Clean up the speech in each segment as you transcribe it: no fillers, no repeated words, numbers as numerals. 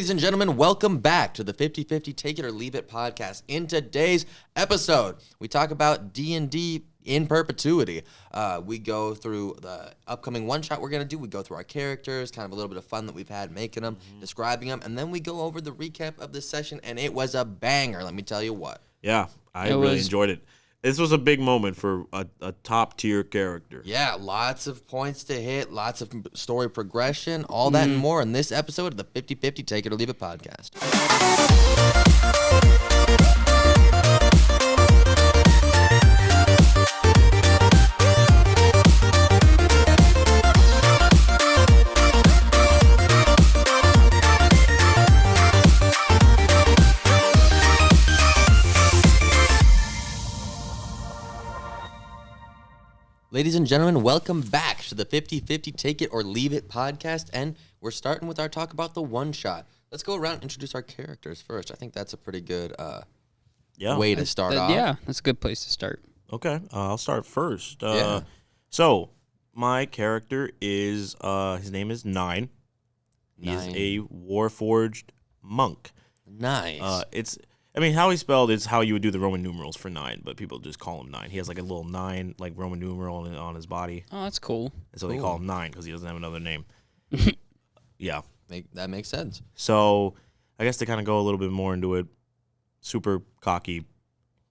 Ladies and gentlemen, welcome back to the 50-50 Take It or Leave It podcast. In today's episode, we talk about D&D in perpetuity. We go through the upcoming one-shot we're going to do. We go through our characters, kind of a little bit of fun that we've had making them, describing them, and then we go over the recap of the session, and it was a banger, let me tell you what. Yeah, I really enjoyed it. This was a big moment for a top-tier character. Yeah, lots of points to hit, lots of story progression, all that and more in this episode of the 50-50 Take It or Leave It podcast. Ladies and gentlemen, welcome back to the 50-50 Take It or Leave It podcast, and we're starting with our talk about the one-shot. Let's go around and introduce our characters first. I think that's a pretty good way to start off. Yeah, that's a good place to start. Okay, I'll start first. So, my character is, his name is Nine. He's a Warforged monk. Nice. How he's spelled is how you would do the Roman numerals for 9, but people just call him 9. He has like a little 9, like Roman numeral on his body. Oh, that's cool. And so they call him 9 because he doesn't have another name. Yeah. That makes sense. So I guess to kind of go a little bit more into it, super cocky,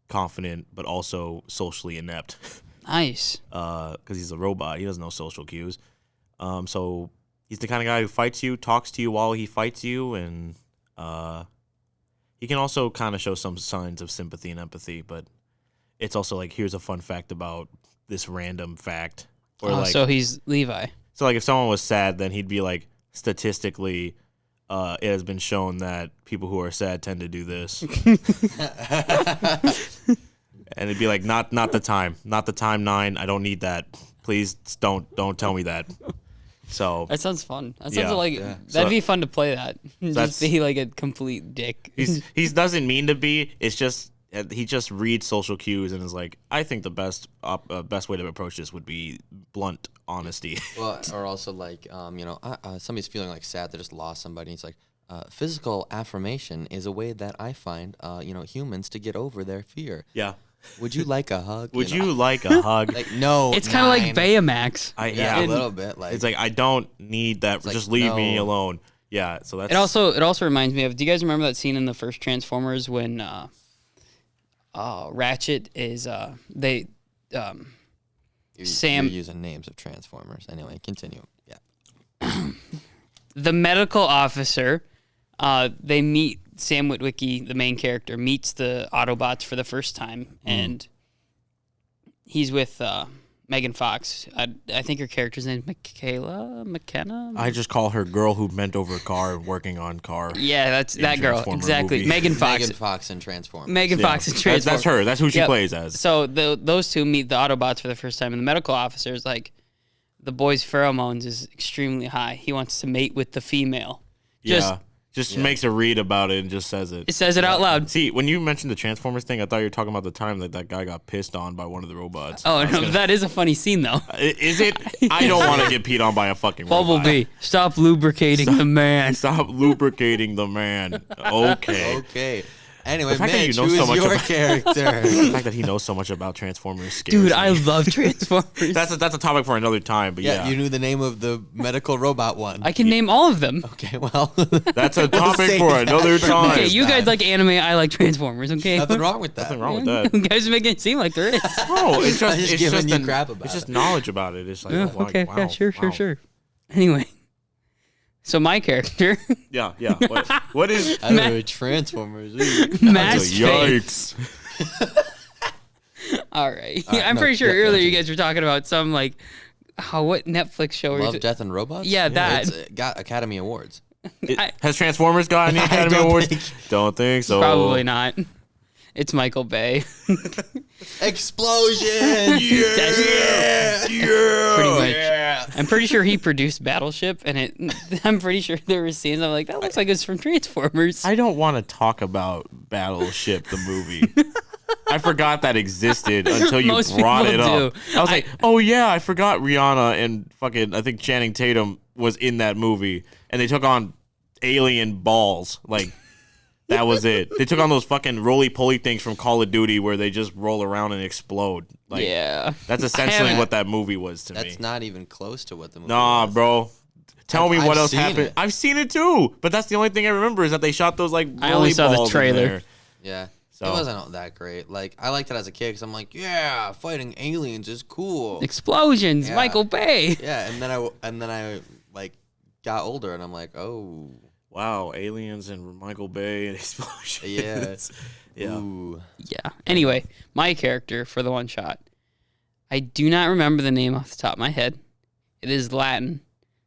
confident, but also socially inept. Nice. Because he's a robot. He doesn't know social cues. So he's the kind of guy who fights you, talks to you while he fights you, and he can also kind of show some signs of sympathy and empathy, but it's also like, here's a fun fact about this random fact. Or so he's Levi. So like if someone was sad, then he'd be like, statistically, it has been shown that people who are sad tend to do this. And it'd be like, not the time, 9. I don't need that. Please don't tell me that. So that sounds fun. That sounds that'd be fun to play that. Just be like a complete dick. He doesn't mean to be. It's just he just reads social cues and is like, I think the best way to approach this would be blunt honesty. Well, or also like somebody's feeling like sad, they just lost somebody. It's like physical affirmation is a way that I find humans to get over their fear. Yeah. Would you like a hug? Would you like a hug? Like, no. It's kind of like Baymax. A little bit. Like it's like, I don't need that. Just leave me alone. Yeah. So that's. It also reminds me of. Do you guys remember that scene in the first Transformers when Ratchet is Sam? You're using names of Transformers. Anyway, continue. Yeah. The medical officer. They meet. Sam Witwicky, the main character, meets the Autobots for the first time, and he's with Megan Fox. I think her character's name is McKenna? I just call her girl who bent over a car working on car. Yeah, that's that girl. Exactly. Movie. Megan Fox. Megan Fox in Transformers. Megan Fox in Transformers. That's her. That's who she plays as. So those two meet the Autobots for the first time, and the medical officer is like, the boy's pheromones is extremely high. He wants to mate with the female. Just makes a read about it and just says it. It says it out loud. See, when you mentioned the Transformers thing, I thought you were talking about the time that guy got pissed on by one of the robots. Oh, no, that is a funny scene, though. Is it? I don't want to get peed on by a fucking robot. Bumblebee, stop lubricating the man. Stop lubricating the man. Okay. Okay. Anyway, Mitch, who is your character? The fact that he knows so much about Transformers scares Dude, me. I love Transformers. That's a topic for another time, but yeah. You knew the name of the medical robot one. I can name all of them. Okay, well. That's a topic for another time. Okay, you guys like anime, I like Transformers, okay? Nothing wrong with that. Nothing wrong with that. You guys make it seem like there is. No, it's just crap about it's just knowledge about it. It's like, okay, wow, yeah, sure. Anyway. So my character. Yeah. What is? I don't know, Transformers. Mass Yikes. All right. I'm pretty sure earlier you guys were talking about some what Netflix show? Love, Death, and Robots? Yeah, that. It's got Academy Awards. Has Transformers got any Academy Awards? Don't think so. Probably not. It's Michael Bay. Explosion! Yeah! Pretty much. Yeah. I'm pretty sure he produced Battleship, and I'm pretty sure there were scenes I'm like, that looks like it's from Transformers. I don't want to talk about Battleship, the movie. I forgot that existed until you brought it up. I was like, oh yeah, I forgot Rihanna and fucking, I think Channing Tatum was in that movie, and they took on alien balls. Like, that was it. They took on those fucking roly-poly things from Call of Duty where they just roll around and explode. Like, yeah. That's essentially what that movie was to me. That's not even close to what the movie Nah, was. bro. Tell me what else seen happened. it. I've seen it too, but that's the only thing I remember is that they shot those like I only saw the balls in trailer. there. Yeah. So- It wasn't that great. Like, I liked it as a kid because I'm like, yeah, fighting aliens is cool. Explosions, Yeah. Michael Bay. Yeah, and then I like got older and I'm like, oh, Wow, aliens and Michael Bay and explosions. yeah. Yeah. Ooh. Yeah. Anyway, my character for the one shot. I do not remember the name off the top of my head. It is Latin,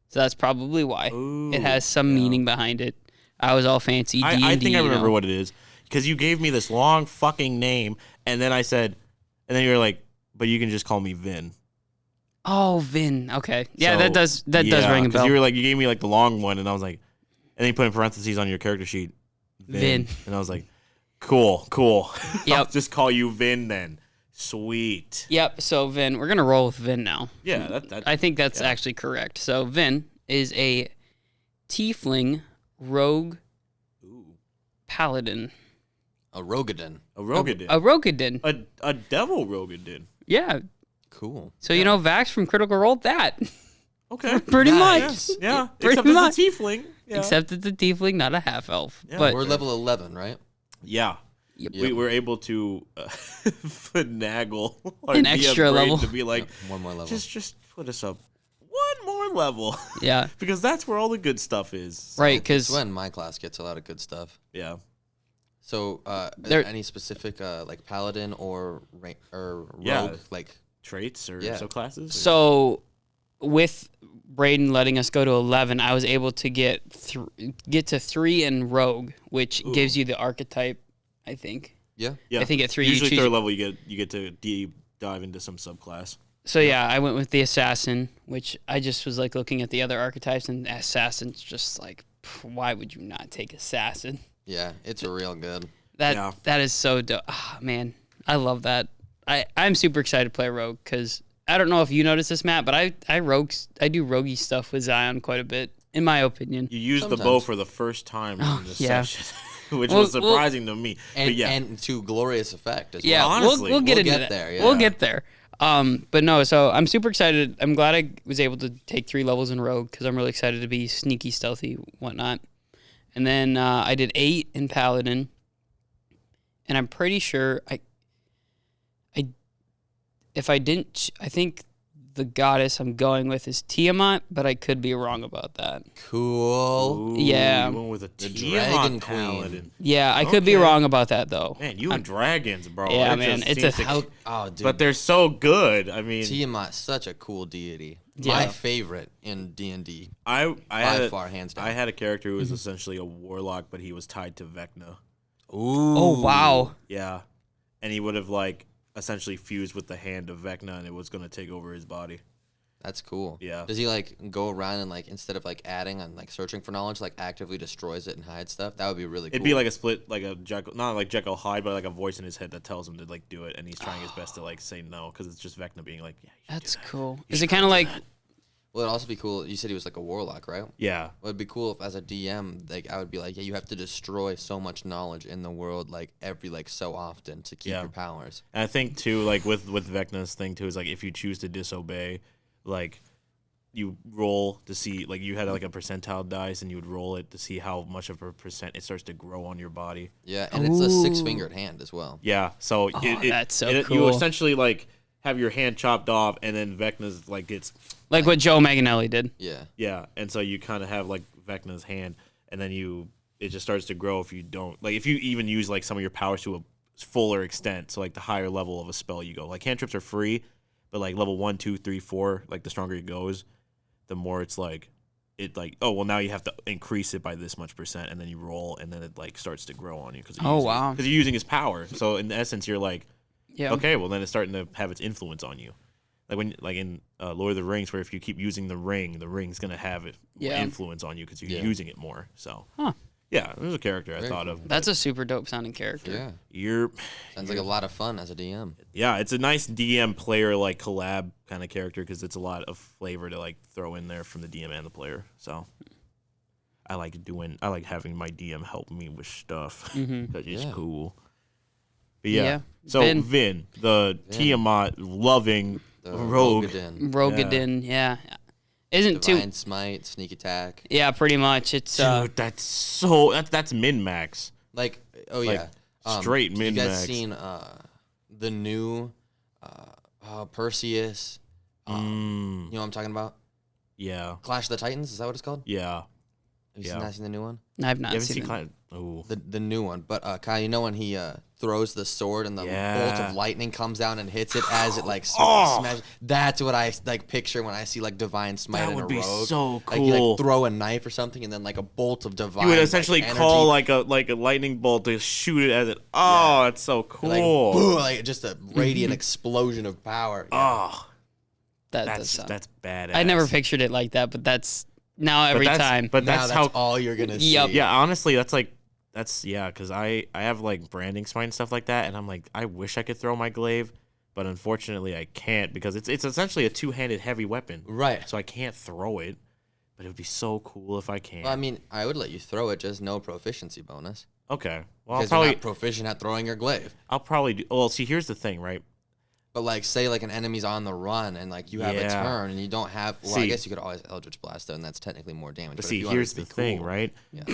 so that's probably why. Ooh, it has some yeah. meaning behind it. I was all fancy D&D. I think I remember you know. what it is because you gave me this long fucking name, and then I said, and then you were like, but you can just call me Vin. Oh, Vin. Okay. Yeah, So, that does ring a Because bell. you were like, you gave me like the long one, and I was like, and then you put in parentheses on your character sheet, Vin. and I was like, cool. I'll Yep. just call you Vin then. Sweet. Yep. So Vin, we're gonna roll with Vin now. Yeah, that I think that's actually correct. So Vin is a tiefling rogue Ooh. paladin. A Rogadin. A Rogadin. A Rogadin. A devil Rogadin. Yeah. Cool. So you know Vax from Critical Role that. Okay. Pretty Nice. much. Yeah. Pretty Except much. it's a tiefling. Yeah. Except it's a tiefling, not a half elf. Yeah, but We're level 11, right? Yeah. Yep. We were able to finagle our An DM extra brain level. to be like, One more level. just put us up one more level. Yeah. Because that's where all the good stuff is. Right, It's because when my class gets a lot of good stuff. Yeah. So, There- any specific like paladin or rogue Yeah. like Traits or Yeah. subclasses? Or- so with Braden letting us go to 11, I was able to get to 3 in rogue, which gives you the archetype, I think. yeah. yeah. I think at 3 you Usually choose. third level you get to deep dive into some subclass. So yeah, I went with the assassin, which I just was like looking at the other archetypes, and assassin's just like, why would you not take assassin? Yeah, it's real good. That is so dope. Ah, man, I love that. I'm super excited to play rogue because I don't know if you noticed this, Matt, but I do roguey stuff with Zion quite a bit, in my opinion. You used the bow Sometimes. for the first time Oh, in this yeah. session, which Well, was surprising to me. And but yeah, and to glorious effect as Yeah, well. honestly, we'll get we'll into get that. there, We'll yeah. get there. But no, so I'm super excited. I'm glad I was able to take 3 levels in rogue because I'm really excited to be sneaky, stealthy, whatnot. And then I did 8 in paladin, and I'm pretty sure if I didn't, I think the goddess I'm going with is Tiamat, but I could be wrong about that. Cool. Ooh, Yeah. you went with a The Tiamat Dragon paladin. Queen. Yeah, I could be Okay. wrong about that though. Man, you and dragons, bro. Yeah, It man, just it's seems a- to- Oh, dude. but they're so good. I mean, Tiamat, such a cool deity. Yeah. My favorite in D&D. I By had far, hands down. I had a character who was essentially a warlock, but he was tied to Vecna. Ooh. Oh wow. Yeah, and he would have like essentially fused with the hand of Vecna, and it was gonna take over his body. That's cool. Yeah. Does he like go around and like instead of like adding and like searching for knowledge, like actively destroys it and hides stuff? That would be really cool. It'd be like a split, like a Jekyll, not like Jekyll Hyde, but like a voice in his head that tells him to like do it, and he's trying his best to like say no because it's just Vecna being like, yeah, you should That's do that. cool. You Is should it kind of do like that. Well, it'd also be cool. You said he was like a warlock, right? Yeah, Well, it'd be cool if, as a DM, like I would be like, yeah, you have to destroy so much knowledge in the world, like every like so often to keep Yeah. your powers. and I think too, like with Vecna's thing too, is like if you choose to disobey, like you roll to see, like you had like a percentile dice, and you would roll it to see how much of a percent it starts to grow on your body. Yeah, and it's a Ooh. 6-fingered hand as well. Yeah, so that's so You cool. essentially like have your hand chopped off, and then Vecna's like gets like what Joe Manganiello did? Yeah. yeah, and so you kind of have like Vecna's hand, and then it just starts to grow if you don't like if you even use like some of your powers to a fuller extent. So like the higher level of a spell you go, like cantrips are free, but like level 1, 2, 3, 4, like the stronger it goes, the more it's like oh well now you have to increase it by this much percent, and then you roll, and then it like starts to grow on you because Oh, wow. because you're using his power. So in essence you're like Yeah. okay, well then it's starting to have its influence on you. Like in Lord of the Rings, where if you keep using the ring's gonna have it more Yeah. influence on you because you're Yeah. using it more. So Huh. yeah, there's a character I Very thought cool. of. That's a super dope sounding character. Yeah. You're Sounds like a lot of fun as a DM. yeah, it's a nice DM player like collab kind of character because it's a lot of flavor to like throw in there from the DM and the player. So I like having my DM help me with stuff because it's cool. But yeah. So Vin, the Tiamat loving rogue. Rogadin, yeah. Isn't Divine Smite, sneak attack. Yeah, pretty much. It's Dude, that's min max. Like, Straight min max. You guys seen the new Perseus? You know what I'm talking about? Yeah. Clash of the Titans, is that what it's called? Yeah. Have you seen the new one? I've not seen it. The new one. But Kyle, you know when he throws the sword and the bolt of lightning comes down and hits it as it like smashes? That's what I like picture when I see like Divine Smite in a rogue. That would be so cool. Like you like throw a knife or something and then like a bolt of divine. You would essentially call like a lightning bolt to shoot it at it. Oh, it's so cool. Like, boom, like just a radiant explosion of power. Yeah. Oh. That's badass. I never pictured it like that, but that's now every time. But that's how all you're gonna see. Yeah, honestly, because I have like branding smite and stuff like that, and I'm like, I wish I could throw my glaive, but unfortunately I can't because it's essentially a two-handed heavy weapon. Right. So I can't throw it, but it would be so cool if I can. Well, I mean, I would let you throw it, just no proficiency bonus. Okay. Well, because you're not proficient at throwing your glaive. I'll probably do. Well, see, here's the thing, right? But like, say like an enemy's on the run and like you have a turn and you don't have. Well, I guess you could always Eldritch Blast though, and that's technically more damage. But see, here's the thing, right? Yeah.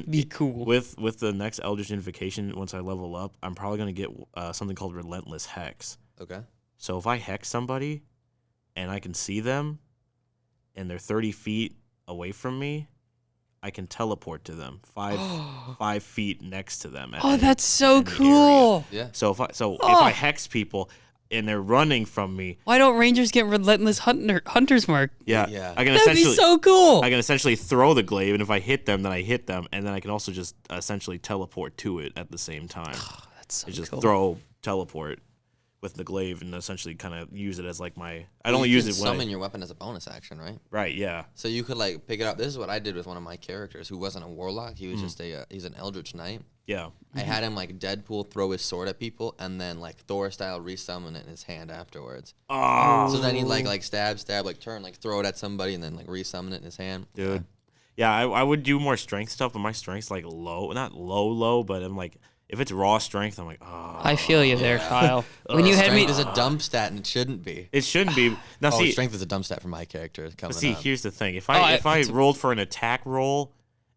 Be cool with the next Eldritch Invocation. Once I level up, I'm probably gonna get something called Relentless Hex. Okay. So if I hex somebody, and I can see them, and they're 30 feet away from me, I can teleport to them 5 feet next to them. That's so cool. Yeah. So if I hex people and they're running from me, why don't Rangers get Relentless Hunter's Mark? Yeah. That'd be so cool. I can essentially throw the glaive, and if I hit them, then I hit them, and then I can also just essentially teleport to it at the same time. That's so just cool. teleport with the glaive, and essentially kind of use it as like my. I don't use it when summon your weapon as a bonus action, right? Right. Yeah. So you could like pick it up. This is what I did with one of my characters who wasn't a warlock. He was just he's an Eldritch Knight. Yeah. I had him like Deadpool throw his sword at people and then like Thor style resummon it in his hand afterwards. Oh. So then he'd like stab, like turn, like throw it at somebody and then like resummon it in his hand. Dude. Yeah, I would do more strength stuff, but my strength's like low. Not low, but I'm like, if it's raw strength, I'm like, oh. I feel you there, Kyle. When you had me, strength is a dumb stat and it shouldn't be. It shouldn't be. Now, see, strength is a dumb stat for my character. Here's the thing. If I rolled for an attack roll,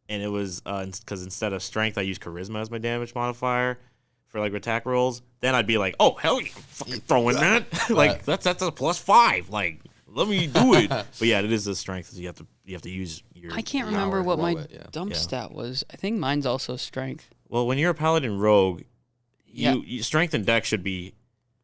and it was because instead of strength, I use charisma as my damage modifier for like attack rolls, then I'd be like, oh hell yeah, I'm fucking throwing that. Like that's a +5. Like let me do it. But yeah, it is the strength. You have to use your. I can't remember what my dump stat was. I think mine's also strength. Well, when you're a paladin rogue, you strength and dex should be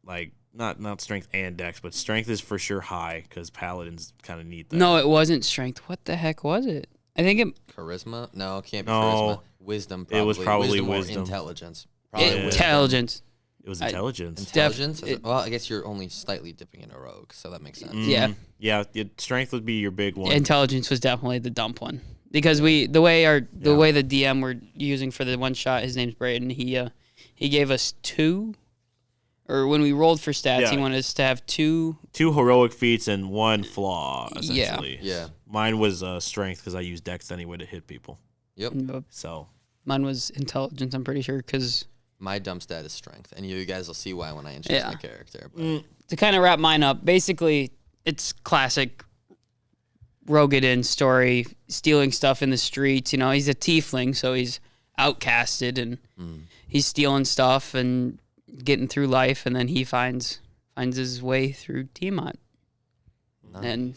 like not strength and dex, but strength is for sure high because paladins kind of need that. No, it wasn't strength. What the heck was it? I think it. Charisma? No, it can't be charisma. Wisdom. Probably. It was probably wisdom. Or intelligence. Intelligence. It was intelligence. Intelligence? Well, I guess you're only slightly dipping in a rogue, so that makes sense. Yeah. Yeah, strength would be your big one. Intelligence was definitely the dump one. Because the way the DM we're using for the one shot, his name's Braden, he gave us 2, or when we rolled for stats, he wanted us to have 2 heroic feats and 1 flaw, essentially. Yeah. Mine was strength because I use dex anyway to hit people. Yep. So mine was intelligence, I'm pretty sure, because my dump stat is strength, and you guys will see why when I introduce my character. But. To kind of wrap mine up, basically, it's classic Rogadin story, stealing stuff in the streets. You know, he's a tiefling, so he's outcasted, and he's stealing stuff and getting through life, and then he finds his way through Tiamat. Nice. And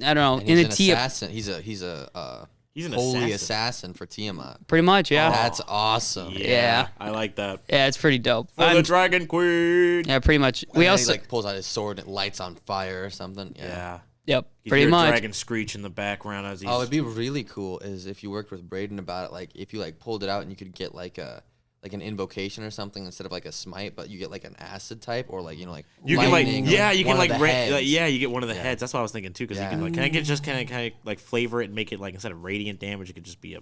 I don't know. And he's an assassin. He's an holy assassin for Tiamat. Pretty much, yeah. That's awesome. Yeah. I like that. Yeah, it's pretty dope. For the Dragon Queen. Yeah, pretty much. He like pulls out his sword and it lights on fire or something. Yeah. Yep. You pretty hear much. Dragon screech in the background as he's. Oh, it'd be really cool is if you worked with Braden about it. Like if you like pulled it out and you could get like an invocation or something instead of like a smite, but you get like an acid type or like you lightning. Can like you get one of the heads. That's what I was thinking too because you can like can I like flavor it and make it like instead of radiant damage it could just be a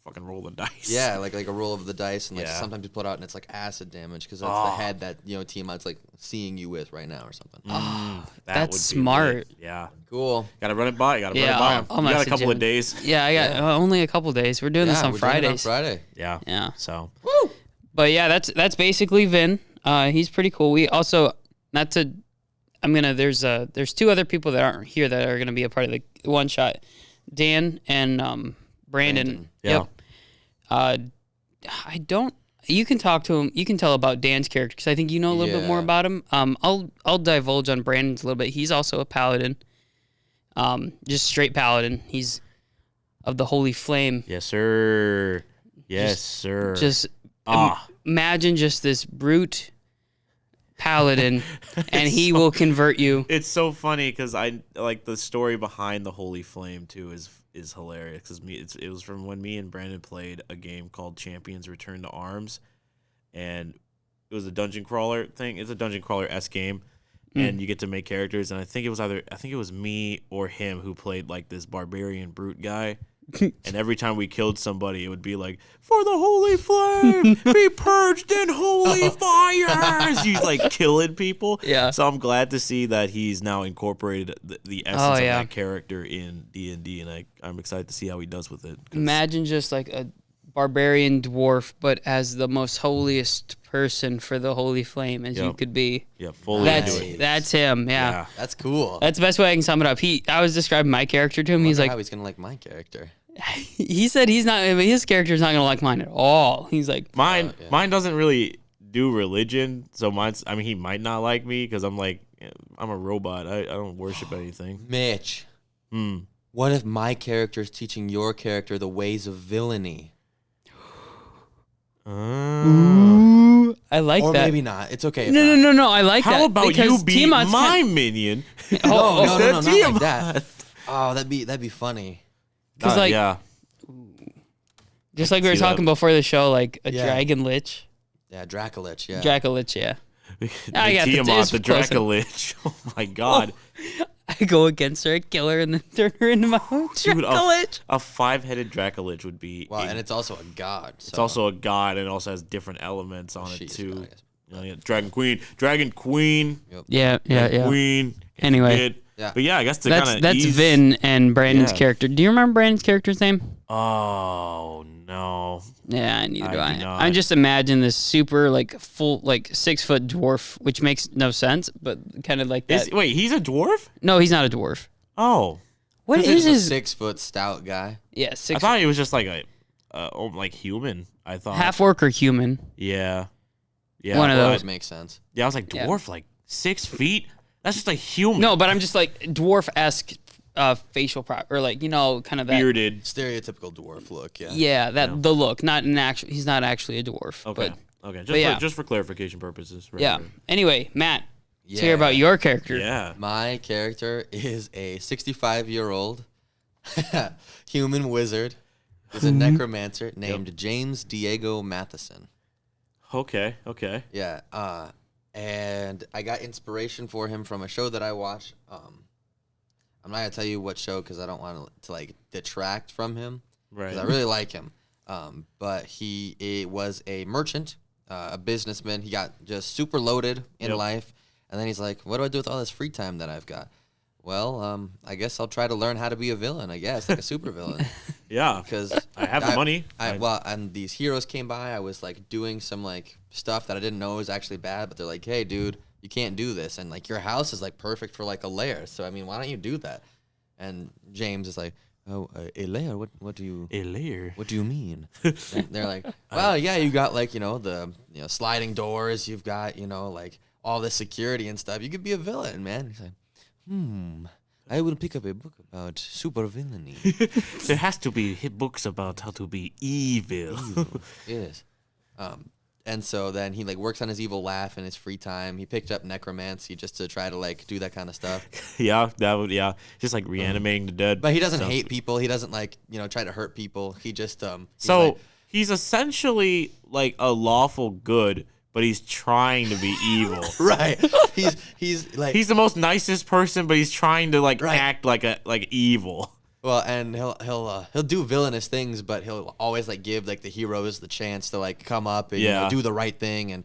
fucking roll the dice. Yeah, like a roll of the dice, and like Yeah. sometimes you put out and it's like acid damage because that's the head that Tiamat's like seeing you with right now or something. That That's would be smart. lit. Yeah. Cool. Gotta run it by. Gotta Yeah, run it by I'll- him. I'll You got a message couple of him. days. Yeah, I got only a couple days. We're doing this on we're doing it on Fridays. Friday. Yeah. Yeah. So. But yeah, that's basically Vin. He's pretty cool. We also there's 2 other people that aren't here that are gonna be a part of the one shot. Dan and Brandon. Yeah. Yep. You can talk to him. You can tell about Dan's character because I think you know a little bit more Yeah. about him. I'll divulge on Brandon's a little bit. He's also a paladin. Just straight paladin. He's of the Holy Flame. Yes, sir. Yes, sir. Just Ah. imagine just this brute paladin, and he will convert you. It's so funny because I like the story behind the Holy Flame too is hilarious because it was from when me and Brandon played a game called Champions Return to Arms, and it was a dungeon crawler thing. It's a dungeon crawler S game, and you get to make characters. And I think it was me or him who played like this barbarian brute guy. And every time we killed somebody, it would be like, "For the Holy Flame, be purged in holy fires." He's like killing people. Yeah. So I'm glad to see that he's now incorporated the essence of yeah. that character in D&D, and I'm excited to see how he does with it. 'Cause- Imagine just like a barbarian dwarf, but as the most holiest person for the Holy Flame as you Yep. could be. Yeah, fully into Nice. it. That's him. Yeah. That's cool. That's the best way I can sum it up. I was describing my character to him. He's Wonder like, how he's gonna like my character. he said he's not. I mean, his character's not gonna like mine at all. He's like, Mine yeah. mine doesn't really do religion, so he might not like me because I'm like, I'm a robot. I don't worship anything. Mitch, what if my character is teaching your character the ways of villainy? I like Or that. maybe not. It's okay. if No. I like that. How about because you be Tiamat's my kind- minion? No, Instead not of like Tiamat. that. Oh, that'd be funny. 'Cause, like, yeah. just like we were See that. talking before the show, like a Yeah. dragon lich, Yeah, Dracolich. Yeah. Dracolich. Yeah, The I got the- Tiamat, it's the close Dracolich. Oh my god. I go against her, kill her, and then turn her into my own Dude, Dracolich. a 5-headed Dracolich would be. Wow, and it's also a god. So. It's also a god and it also has different elements on it She's a too. god, I guess. Yeah, Dragon Queen, Yeah. Queen. Anyway. Kid. Yeah. But yeah, I guess to kind of That's Vin and Brandon's Yeah. character. Do you remember Brandon's character's name? Oh no. Yeah, neither do I I. do not. I just imagine this super like full like 6-foot dwarf, which makes no sense, but kind of like that. Wait, he's a dwarf? No, he's not a dwarf. Oh, What He's is a his? 6-foot stout guy. Yeah, I 6. thought he was just like like human. I thought Half orc or human. Yeah. One of That those. would make sense. Yeah, I was like Yeah. dwarf, like 6 feet. That's just a human. No, but I'm just like dwarf-esque facial prop or like kind of that. bearded. Stereotypical dwarf look. Yeah. Yeah, the look, not an actual. He's not actually a dwarf. Okay. But Okay. yeah. Just for clarification purposes. Right, yeah. right. Anyway, Matt, let's Yeah. hear about your character. Yeah. My character is a 65-year-old human wizard. He's a necromancer named James Diego Matheson. Okay. Okay. Yeah. And I got inspiration for him from a show that I watch. I'm not gonna tell you what show because I don't want to like detract from him. Right. Because I really like him. But he was a merchant, a businessman. He got just super loaded in Yep. life, and then he's like, "What do I do with all this free time that I've got?" Well, I guess I'll try to learn how to be a villain. I guess like a super villain, Yeah. because I have the money. and these heroes came by. I was like doing some like stuff that I didn't know was actually bad, but they're like, "Hey, dude, you can't do this," and like your house is like perfect for like a lair. So I mean, why don't you do that? And James is like, "Oh, a lair? What do you?" A layer. What do you mean? And they're like, well, yeah, you got like, the sliding doors. You've got, like all this security and stuff. You could be a villain, man. He's like, I will pick up a book about super villainy. There has to be books about how to be evil. Yes. And so then he like works on his evil laugh in his free time. He picked up necromancy just to try to like do that kind of stuff. Yeah, that would. Yeah, just like reanimating the dead. But he doesn't hate people. He doesn't like, try to hurt people. He just, So like, he's essentially like a lawful good, but he's trying to be evil. right. He's like, He's the most nicest person, but he's trying to like Right. act like evil. Well, and he'll do villainous things, but he'll always like give like the heroes the chance to like come up and do the right thing, and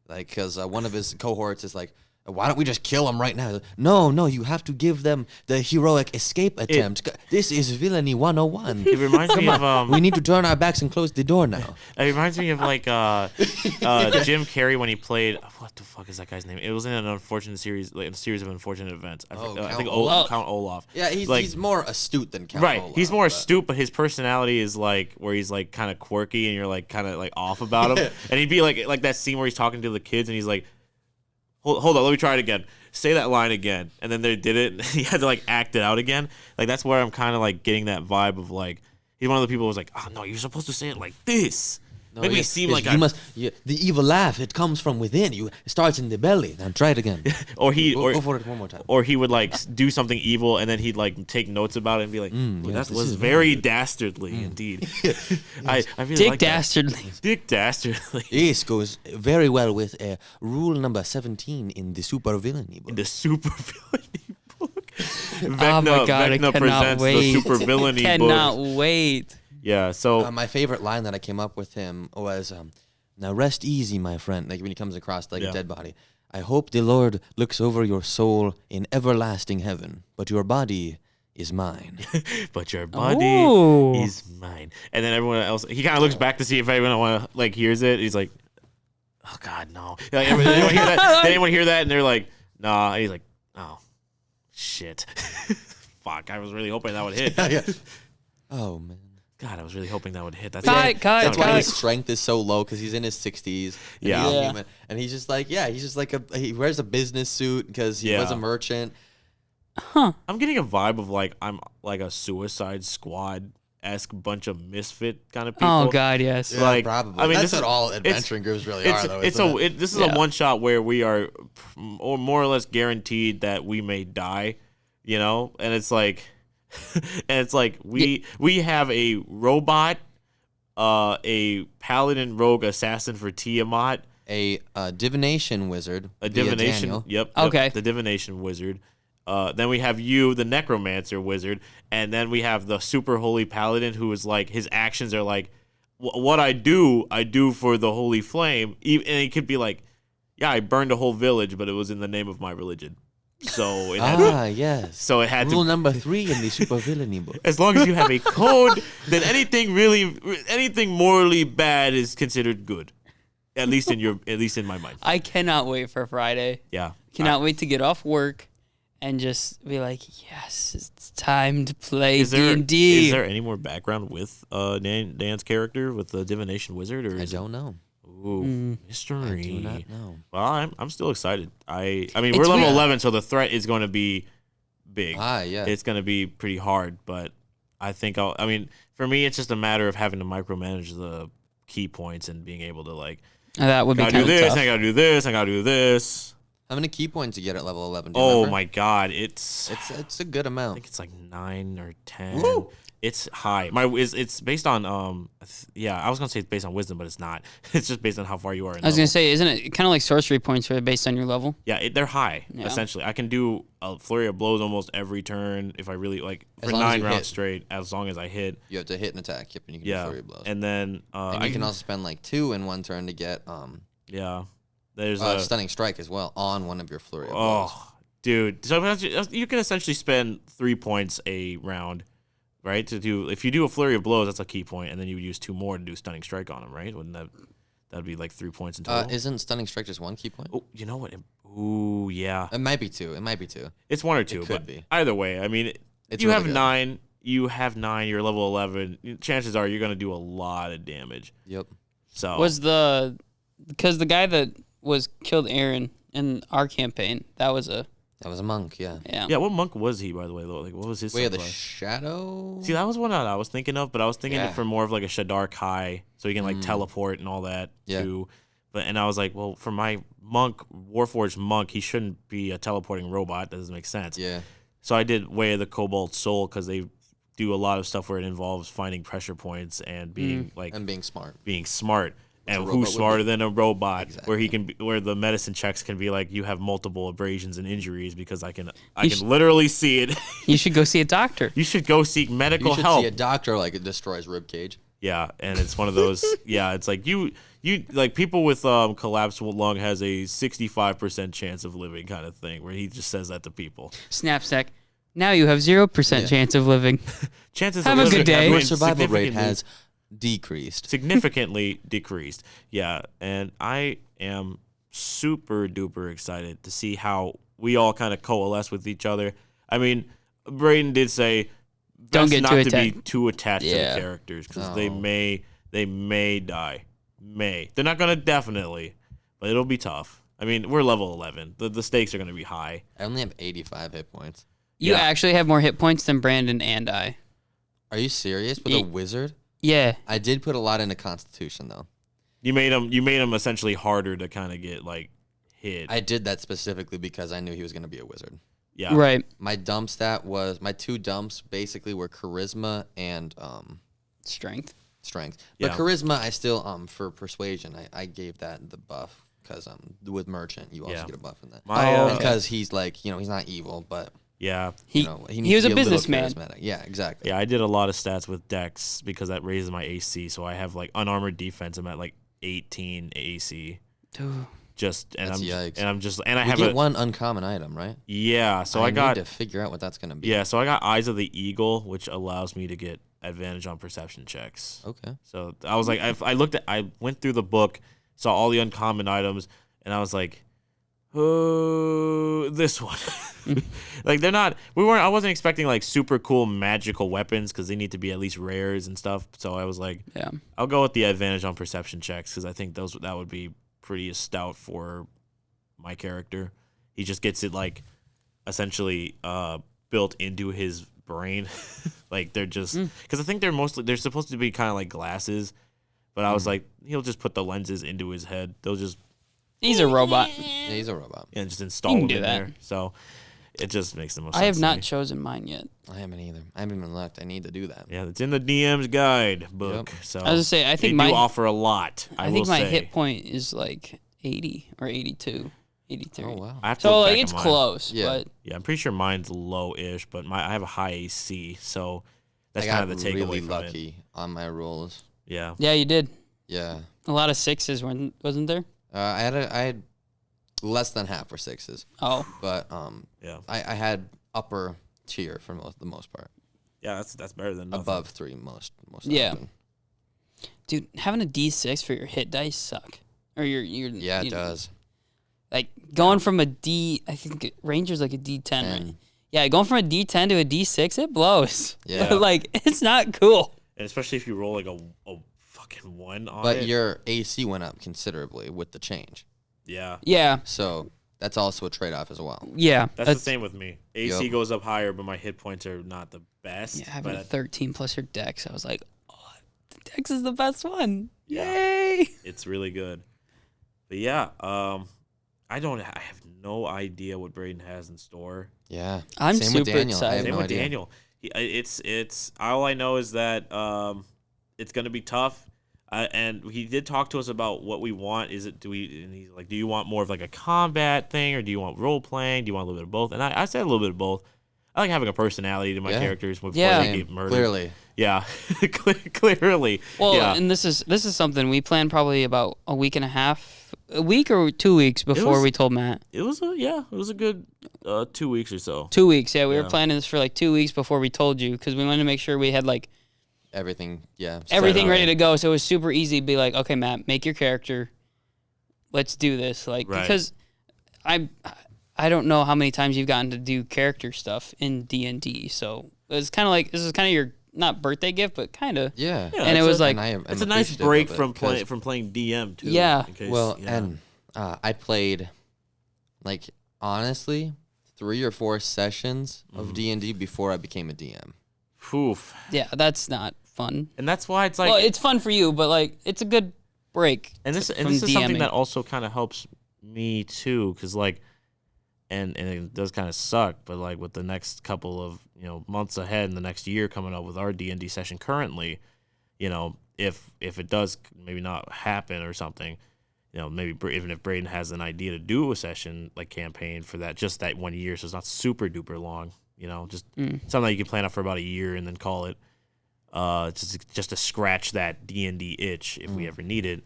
like because one of his cohorts is like, why don't we just kill him right now? No, you have to give them the heroic escape attempt. This is villainy 101. It reminds me of we need to turn our backs and close the door now. It reminds me of like Jim Carrey when he played, what the fuck is that guy's name? It was in an unfortunate series, like a series of unfortunate events. I think Count Olaf. Yeah, he's more astute than Count right. Olaf. He's more astute, but his personality is like where he's like kind of quirky and you're like kind of like off about him. And he'd be like that scene where he's talking to the kids and he's like, Hold on, let me try it again. Say that line again. And then they did it, and he had to, like, act it out again. Like, that's where I'm kind of, like, getting that vibe of, like, he's one of the people who was like, oh, no, you're supposed to say it like this. No, Make me seem like the evil laugh, it comes from within. It starts in the belly. Now try it again. Go for it one more time. Or he would, like, do something evil, and then he'd, like, take notes about it and be like, that was very dastardly, indeed. I really Dick like Dastardly. Dick Dastardly. This goes very well with rule number 17 in the supervillainy book. In the supervillainy book. Oh my God, I cannot presents wait. the supervillainy book. Cannot wait. Yeah, so my favorite line that I came up with him was, now rest easy, my friend, like when he comes across like a dead body. I hope the Lord looks over your soul in everlasting heaven, but your body is mine. But your body is mine. And then everyone else, he kind of looks back to see if anyone like hears it. He's like, oh God, no. Like, anyone hear that? Did anyone hear that? And they're like, nah. And he's like, oh, shit. Fuck, I was really hoping that would hit. Oh, man. God, I was really hoping that would hit. That's That's why his strength is so low, because he's in his 60s. Yeah. He's human, and he's just like, he wears a business suit because he was a merchant. Huh. I'm getting a vibe of like I'm like a Suicide Squad-esque bunch of misfit kind of people. Oh God, yes. Yeah, like, probably. I mean, that's what all adventuring groups really are, though. This is a one-shot where we are more or less guaranteed that we may die, you know, and it's like. And it's like we have a robot, a paladin rogue assassin for Tiamat, a divination wizard, a divination. Daniel. Yep. Okay. The divination wizard. Then we have you, the necromancer wizard, and then we have the super holy paladin, who is like his actions are like, what I do for the holy flame, and it could be like, yeah, I burned a whole village, but it was in the name of my religion. So it had yes. So it had rule number 3 in the supervillainy book. As long as you have a code, then anything morally bad is considered good. At least in my mind. I cannot wait for Friday. Yeah. Cannot wait to get off work and just be like, yes, it's time to play D&D. Is there any more background with Dan's character with the divination wizard, or I don't know. Ooh, mystery. I do not know. Well, I'm still excited. I mean, we're level 11, so the threat is going to be big. Yeah. It's going to be pretty hard, but I think for me, it's just a matter of having to micromanage the key points and being able to like, that would be gotta do kind of this, tough. I gotta do this, I gotta do this. How many key points you get at level 11? Do you Oh remember? my God, it's a good I amount. think it's like 9 or 10. Woo! It's high. It's based on I was gonna say it's based on wisdom, but it's not. It's just based on how far you are. I was going to say, isn't it kind of like sorcery points where based on your level? Yeah, they're high. Yeah. Essentially, I can do a flurry of blows almost every turn if I really like for long as 9 you rounds hit. straight. As long as I hit. You have to hit and attack, and you can do flurry blows. And then and you can also spend like 2 in one turn to get yeah. There's stunning strike as well on one of your flurry of blows. Oh, dude. So you can essentially spend 3 points a round. Right, if you do a flurry of blows, that's a key point, and then you would use 2 more to do stunning strike on him, right? Wouldn't that'd be like 3 points in total? Isn't stunning strike just 1 key point? Oh, you know what? Ooh, yeah. It might be 2. It's 1 or 2. It could but be. Either way, I mean, It's you really have good. 9. You have 9. You're level 11. Chances are you're gonna do a lot of damage. Yep. So Because the guy that was killed Aaron in our campaign, that was a monk, yeah. yeah. What monk was he, by the way? Like, what was his? Wait, the subclass? shadow? See, that was one that I was thinking of, but I was thinking it for more of like a Shadar Kai, so he can like teleport and all that too. And I was like, well, for my monk, Warforged monk, he shouldn't be a teleporting robot. That doesn't make sense. Yeah. So I did Way of the Cobalt Soul because they do a lot of stuff where it involves finding pressure points and being like and being smart. And robot who's would smarter be. than a robot? Exactly. Where the medicine checks can be like, you have multiple abrasions and injuries because I can literally see it. You should go see a doctor. You should go seek medical You should help. see a doctor like it destroys rib cage. Yeah, and it's one of those. Yeah, it's like you like people with collapsed lung has a 65% chance of living kind of thing, where he just says that to people. Snapsack. Now you have 0% chance of living. Chances Have of a living good day. have Your been survival rate significantly- has decreased. significantly decreased. Yeah, and I am super duper excited to see how we all kind of coalesce with each other. I mean, Brayden did say Don't best get not too to be attached. too attached to Yeah. the characters because Oh. they may die. They're not gonna definitely, but it'll be tough. I mean, we're level 11. The stakes are gonna be high. I only have 85 hit points. You Yeah. actually have more hit points than Brandon and I. Are you serious? With a wizard? Yeah. I did put a lot into Constitution though. You made him essentially harder to kind of get like hit. I did that specifically because I knew he was going to be a wizard. Yeah. Right. My dump stat was my two dumps basically were charisma and Strength. strength. But Yeah. charisma, I still for persuasion, I gave that the buff because with merchant you also Yeah. get a buff in that. My, Oh, okay. Because he's like he's not evil, but Yeah. He he he was needs a to be little businessman. charismatic. Yeah, exactly. Yeah, I did a lot of stats with Dex because that raises my AC. So I have like unarmored defense. I'm at like 18 AC. Ooh. That's yikes. And I We have get a one uncommon item, right? yeah. So I got need to figure out what that's gonna be. yeah. So I got Eyes of the Eagle, which allows me to get advantage on perception checks. Okay. So I was like, I went through the book, saw all the uncommon items, and I was like, oh, this one. Like I wasn't expecting like super cool magical weapons because they need to be at least rares and stuff. So I was like, Yeah. I'll go with the advantage on perception checks because I think that would be pretty stout for my character. He just gets it like essentially built into his brain. Like they're just because I think they're supposed to be kind of like glasses, but I was like he'll just put the lenses into his head. They'll just He's a robot. Yeah, he's a robot. and just install You them can in do that. there. So it just makes the most I sense. have to not me. chosen mine yet. I haven't either. I haven't even looked. I need to do that. Yeah, it's in the DM's guide book. Yep. So I was gonna say, I think they my do offer a lot. I think will my say. hit point is like 80 or 82, 83. Oh wow. I have to So look like back it's at mine. close, Yeah. but Yeah, I'm pretty sure mine's low-ish, but I have a high AC, so that's I kind got of the takeaway really from lucky it. on my rolls. Yeah. yeah, you did. Yeah. A lot of sixes, wasn't there? I had less than half were sixes, Oh, but Yeah. I had upper tier for the most part. Yeah, that's better than nothing. Above 3 most Yeah. often. dude, having a D6 for your hit dice suck. Or your Yeah, it does. Like going from a D, I think Ranger's like a D10, right? And Yeah, going from a D10 to a D6, it blows. Yeah. Like it's not cool. And especially if you roll like a fucking 1 on but it. your AC went up considerably with the change. Yeah. Yeah, So that's also a trade-off as well. yeah. That's the same with me. AC Yup. goes up higher, but my hit points are not the best. Yeah, having a but 13 plus your Dex, I was like, oh, the Dex is the best one. Yeah. Yay! it's really good. But yeah, I have no idea what Brayden has in store. Yeah. I'm Same with super Daniel. I have excited. Same no with idea. Daniel. It's all I know is that it's gonna be tough. And he did talk to us about what we want. And he's like, do you want more of like a combat thing, or do you want role playing? Do you want a little bit of both? And I said a little bit of both. I like having a personality to my Yeah. characters before Yeah. they Same, get murdered. clearly. Yeah, clearly. Well, yeah. and this is something we planned probably about a week or 2 weeks before was- we told Matt. It was a good 2 weeks or so. 2 weeks, yeah. We Yeah. were planning this for like 2 weeks before we told you because we wanted to make sure we had like Everything, yeah. everything set ready up. to go. So it was super easy to be like, okay, Matt, make your character. Let's do this. Like Right. because I don't know how many times you've gotten to do character stuff in D&D. So it's kind of like this is kind of your not birthday gift, but kind of. Yeah. And it was like I'm It's a nice appreciative break of it, from 'cause- playing DM too. Yeah. in case- Well, yeah. and I played, like, honestly, 3 or 4 sessions Mm-hmm. of D&D before I became a DM. Oof. Yeah, that's not fun. And that's why it's like Well, it's fun for you, but like it's a good break. and this from is something DMing. that also kind of helps me too, because like and it does kind of suck, but like with the next couple of months ahead and the next year coming up with our D&D session currently, if it does maybe not happen or something, maybe even if Braden has an idea to do a session like campaign for that, just that 1 year, so it's not super duper long, just something that you can plan out for about a year and then call it, just to scratch that D&D itch if we ever need it.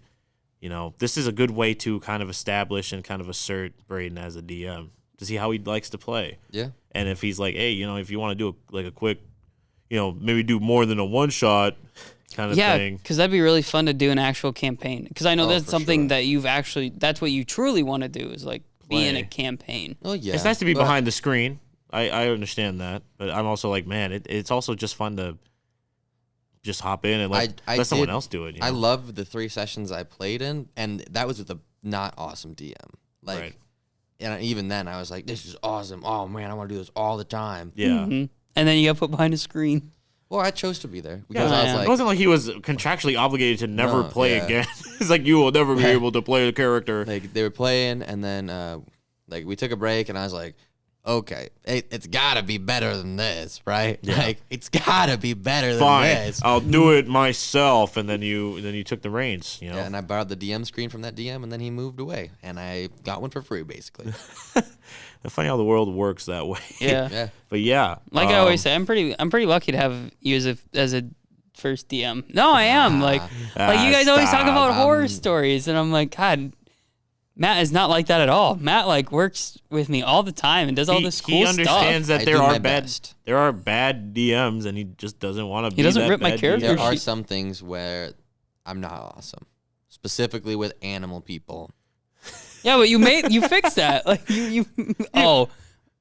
This is a good way to kind of establish and kind of assert Braden as a DM to see how he likes to play. Yeah. And if he's like, hey, if you want to do a quick, maybe do more than a one shot kind of thing. Yeah, because that'd be really fun to do an actual campaign. Because I know that's something sure. that that's what you truly want to do is like be in a campaign. Oh yeah. It's nice to be behind the screen. I understand that, but I'm also like, man, it's also just fun to just hop in and let someone else do it. I love the 3 sessions I played in, and that was with a not awesome DM. Right. And even then, I was like, "This is awesome! Oh man, I want to do this all the time." Yeah. Mm-hmm. And then you got put behind a screen. Well, I chose to be there because Yeah, I was like, it wasn't like he was contractually obligated to never No, play yeah. again. It's like you will never be able to play the character. like they were playing, and then we took a break, and I was like, "Okay, it's got to be better than this, right? Yeah. Like it's got to be better than Fine, this." I'll do it myself, and then you took the reins. Yeah, and I borrowed the DM screen from that DM, and then he moved away, and I got one for free, basically. It's funny how the world works that way. Yeah. Yeah. But yeah, Like I always say, I'm pretty lucky to have you as a first DM. No, I am. Like you guys always talk about horror stories, and I'm like, God, Matt is not like that at all. Matt like works with me all the time and does all this cool he stuff. understands that I there do are my bad best. there are bad DMs, and he just doesn't want to be. He doesn't that rip my bad character DM. There are sheet. some things where I'm not awesome, specifically with animal people. Yeah, but you fixed that. Like you oh.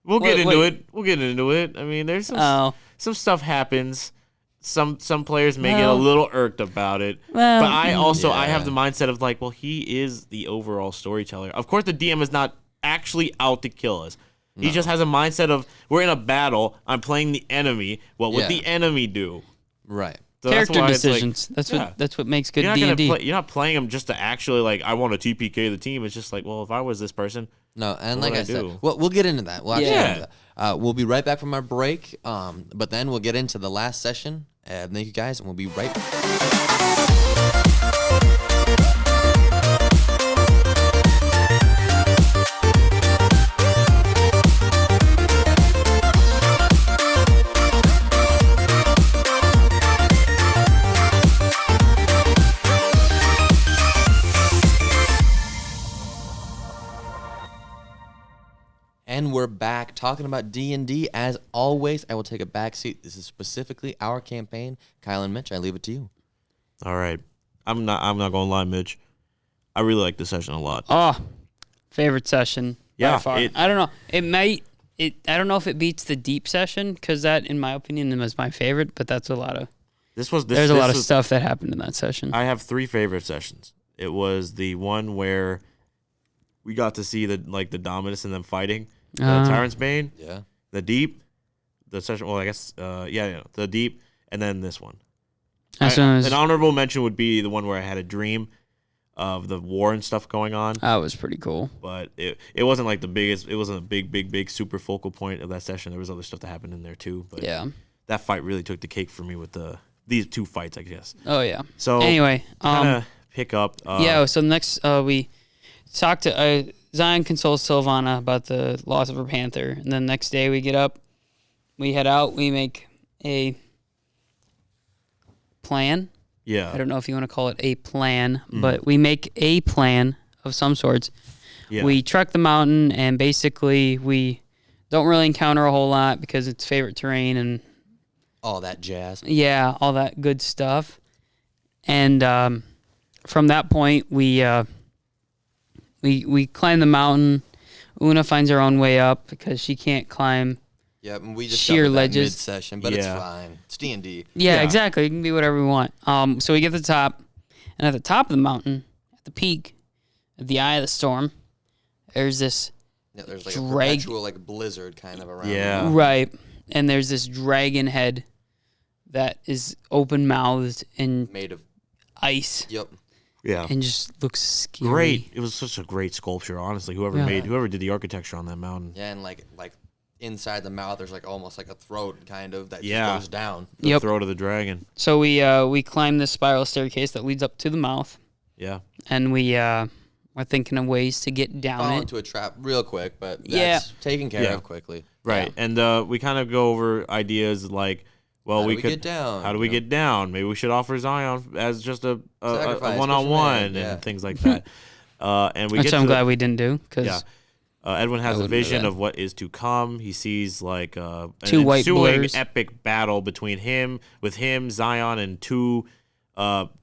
We'll get Wait, into wait. it. We'll get into it. I mean, there's Oh. some stuff happens. Some players may get a Well. little irked about it. Well, But I also I have Yeah. the mindset of like, well, he is the overall storyteller. Of course, the DM is not actually out to kill us. He just has a mindset of we're in a battle. I'm playing the enemy. What would Yeah. the enemy do? Right. So that's character why it's like, decisions. yeah. That's what makes good You're not gonna D&D. you're not playing him just to actually like I want to TPK the team. It's just like, well, if I was this person, No, and What like would I I said, do? we'll get into that. We'll actually Yeah. get into that. We'll be right back from our break, but then we'll get into the last session. Thank you guys, and we'll be right back. And we're back talking about D&D. As always, I will take a back seat. This is specifically our campaign. Kyle and Mitch, I leave it to you. all right. I'm not gonna lie, Mitch. I really like this session a lot. Oh, favorite session. Yeah, by far. I don't know. I don't know if it beats the deep session because that, in my opinion, was my favorite. But that's a lot of. There's a lot of stuff that happened in that session. I have 3 favorite sessions. It was the one where we got to see the Dominus and them fighting, the Tyrant's Bane, Yeah. the Deep, the session. Well, I guess the Deep, and then this one. An honorable mention would be the one where I had a dream of the war and stuff going on, that was pretty cool. but it wasn't like the biggest. It wasn't a big super focal point of that session. There was other stuff that happened in there too, but Yeah. that fight really took the cake for me with these 2 fights, I guess. Oh yeah. So Anyway, kind of pick up. yeah. So next, we talked to Zion consoles Sylvana about the loss of her panther, and then next day we get up, we head out, we make a plan. Yeah. I don't know if you want to call it a plan, but we make a plan of some sorts. Yeah. We trek the mountain, and basically we don't really encounter a whole lot because it's favorite terrain and All that jazz. yeah, all that good stuff. And from that point, we climb the mountain. Una finds her own way up because she can't climb. Yeah, and we just Sheer covered that ledges. mid-session, but it's Yeah. fine. It's D&D. Yeah, Yeah. exactly. It can be whatever we want. So we get to the top, and at the top of the mountain, at the peak, at the eye of the storm, there's this Yeah, there's like Drag- a perpetual blizzard kind of around. Yeah. right, and there's this dragon head that is open mouthed and Made of, ice, yep. Yeah. and just looks scary. Great. It was such a great sculpture, honestly. Whoever Yeah. did the architecture on that mountain. Yeah, and like inside the mouth, there's like almost like a throat kind of that Yeah. just goes down. The throat of the dragon. So we climb this spiral staircase that leads up to the mouth, Yeah. and we're thinking of ways to get down Fall it. into a trap real quick, but that's Yeah. taken care Yeah. of quickly. Right. And we kind of go over ideas like, well, How do we we could get down, How do we you know? get down? Maybe we should offer Zion as just a Sacrifice, one-on-one push him in, yeah. and things like that. And we Which get I'm to glad we didn't do, because yeah. Edwin has a wouldn't do vision that. of what is to come. He sees like an Two white ensuing blurs. epic battle between him, Zion, and two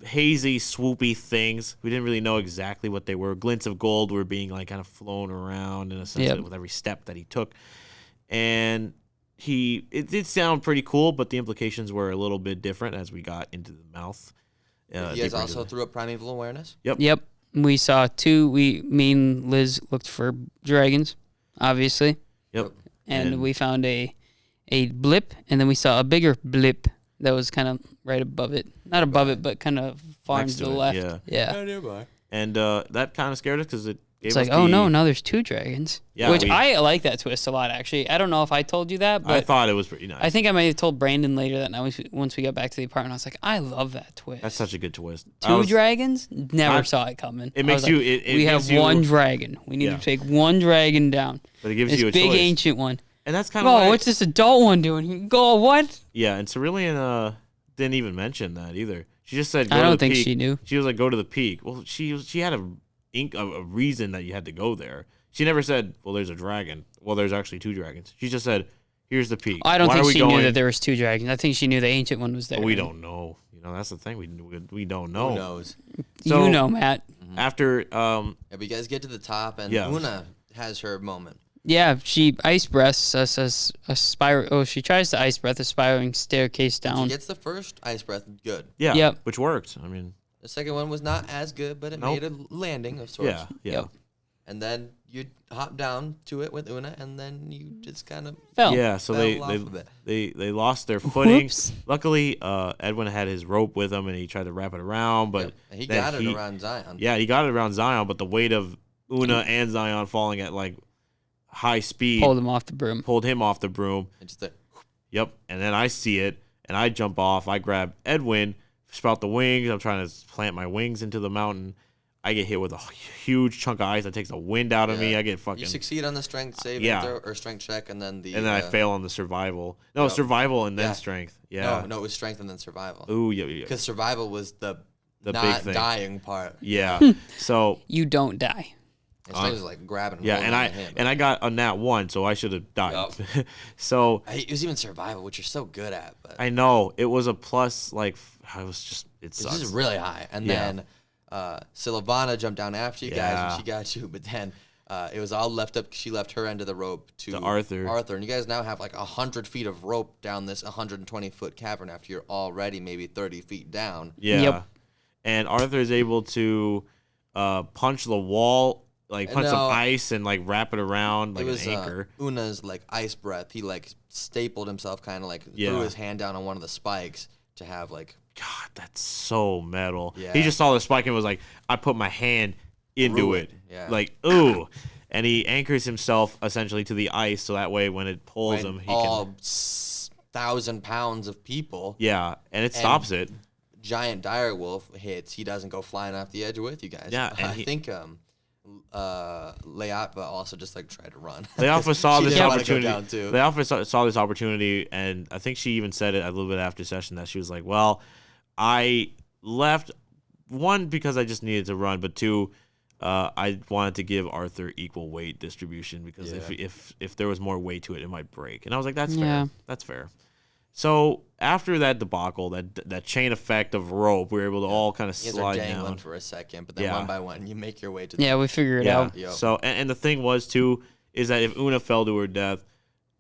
hazy, swoopy things. We didn't really know exactly what they were. Glints of gold were being like kind of flown around in a sense Yep. with every step that he took. And it did sound pretty cool, but the implications were a little bit different as we got into the mouth. You guys deeper into also the- threw up primeval awareness. Yep. We saw me and Liz looked for dragons, obviously, Yep. and we found a blip, and then we saw a bigger blip that was kind of right above it. Not above it, but kind of far Next to to the it, left. Yeah. Nearby. And that kind of scared us because it gave It's us like, oh the- no, now there's two dragons. Yeah, Which we- I like that twist a lot, actually. I don't know if I told you that, but I thought it was pretty nice. I think I may have told Brandon later that night once we got back to the apartment. I was like, I love that twist. That's such a good twist. I Two was- dragons? Never I- saw it coming. It I makes was you- like, it we gives have you- one dragon. We need Yeah. to take one dragon down. But it gives This you a big choice. ancient one. And that's kind of Oh, what's this adult one doing here? Go, what? Yeah, and Cerulean didn't even mention that either. She just said, go I to don't the think peak. she knew. She was like, go to the peak. Well, she had a reason that you had to go there. She never said, well, there's a dragon. Well, there's actually two dragons. She just said, here's the peak. I don't Why think are we she going? knew that there was two dragons. I think she knew the ancient one was there. But we don't know. You know, that's the thing. We don't know. Who knows? So- You know, Matt. After Yeah, but you guys get to the top, and Yeah. Una has her moment. Yeah, she ice breaths us as a spiral. Oh, she tries to ice breath a spiraling staircase She down. gets the first ice breath good. yeah, Yep. which worked. I mean, The second one was not as good, but it Nope. made a landing of sorts. yeah. Yep. And then you hop down to it with Una, and then you just kind of Fell. Yeah, so fell off of it. they lost their footing. Whoops. Luckily, Edwin had his rope with him, and he tried to wrap it around, but Yep. And he then got it around Zion. Yeah, he got it around Zion, but the weight of Una and Zion falling at like high speed Pulled him off the broom. pulled him off the broom. And just the, Yep, and then I see it, and I jump off. I grab Edwin, sprout the wings. I'm trying to plant my wings into the mountain. I get hit with a huge chunk of ice that takes the wind out of me. Yeah. I get fucking, you succeed on the strength saving Yeah. throw or strength check, and then the and then I fail on the survival. No, Yep. survival and then Yeah. strength. Yeah. No, it was strength and then survival. Ooh, yeah, yeah. Because survival was the The not big thing. dying part. Yeah. So You don't die. And strength was like grabbing. And yeah, holding and on to him. I got a nat 1, so I should have died. So It was even survival, which you're so good at, but I know it was a plus. Like I was just it this sucks. is really high. And Yeah. then Silvana jumped down after you guys, Yeah. and she got you. But then it was all left up. She left her end of the rope to Arthur. and you guys now have like 100 feet of rope down this 120-foot cavern after you're already maybe 30 feet down. Yeah. Yep. And Arthur is able to punch the wall, like punch some No. ice and like wrap it around like It was an anchor. Una's like ice breath. He like stapled himself, kind of like Yeah. threw his hand down on one of the spikes to have like God, that's so metal. Yeah. He just saw the spike and was like, I put my hand into Through it. it, yeah. Like, ooh. And he anchors himself essentially to the ice so that way when it pulls him, when he all can. 1,000 pounds of people. Yeah. And it stops it. Giant direwolf hits, he doesn't go flying off the edge with you guys. Yeah, and I he- think Leatva also just like tried to run. Lealfa saw She this didn't wanna go opportunity. down, too. Lealfa saw this opportunity, and I think she even said it a little bit after session that she was like, "Well, I left one because I just needed to run, but two, I wanted to give Arthur equal weight distribution because Yeah. if there was more weight to it, it might break." And I was like, "That's Yeah. fair. That's fair." So after that debacle, that chain effect of rope, we were able to all kind of You guys are slide dangling down. for a second, but then Yeah. one by one you make your way to the Yeah, we figure it Yeah. out. Yep. So and the thing was too is that if Una fell to her death,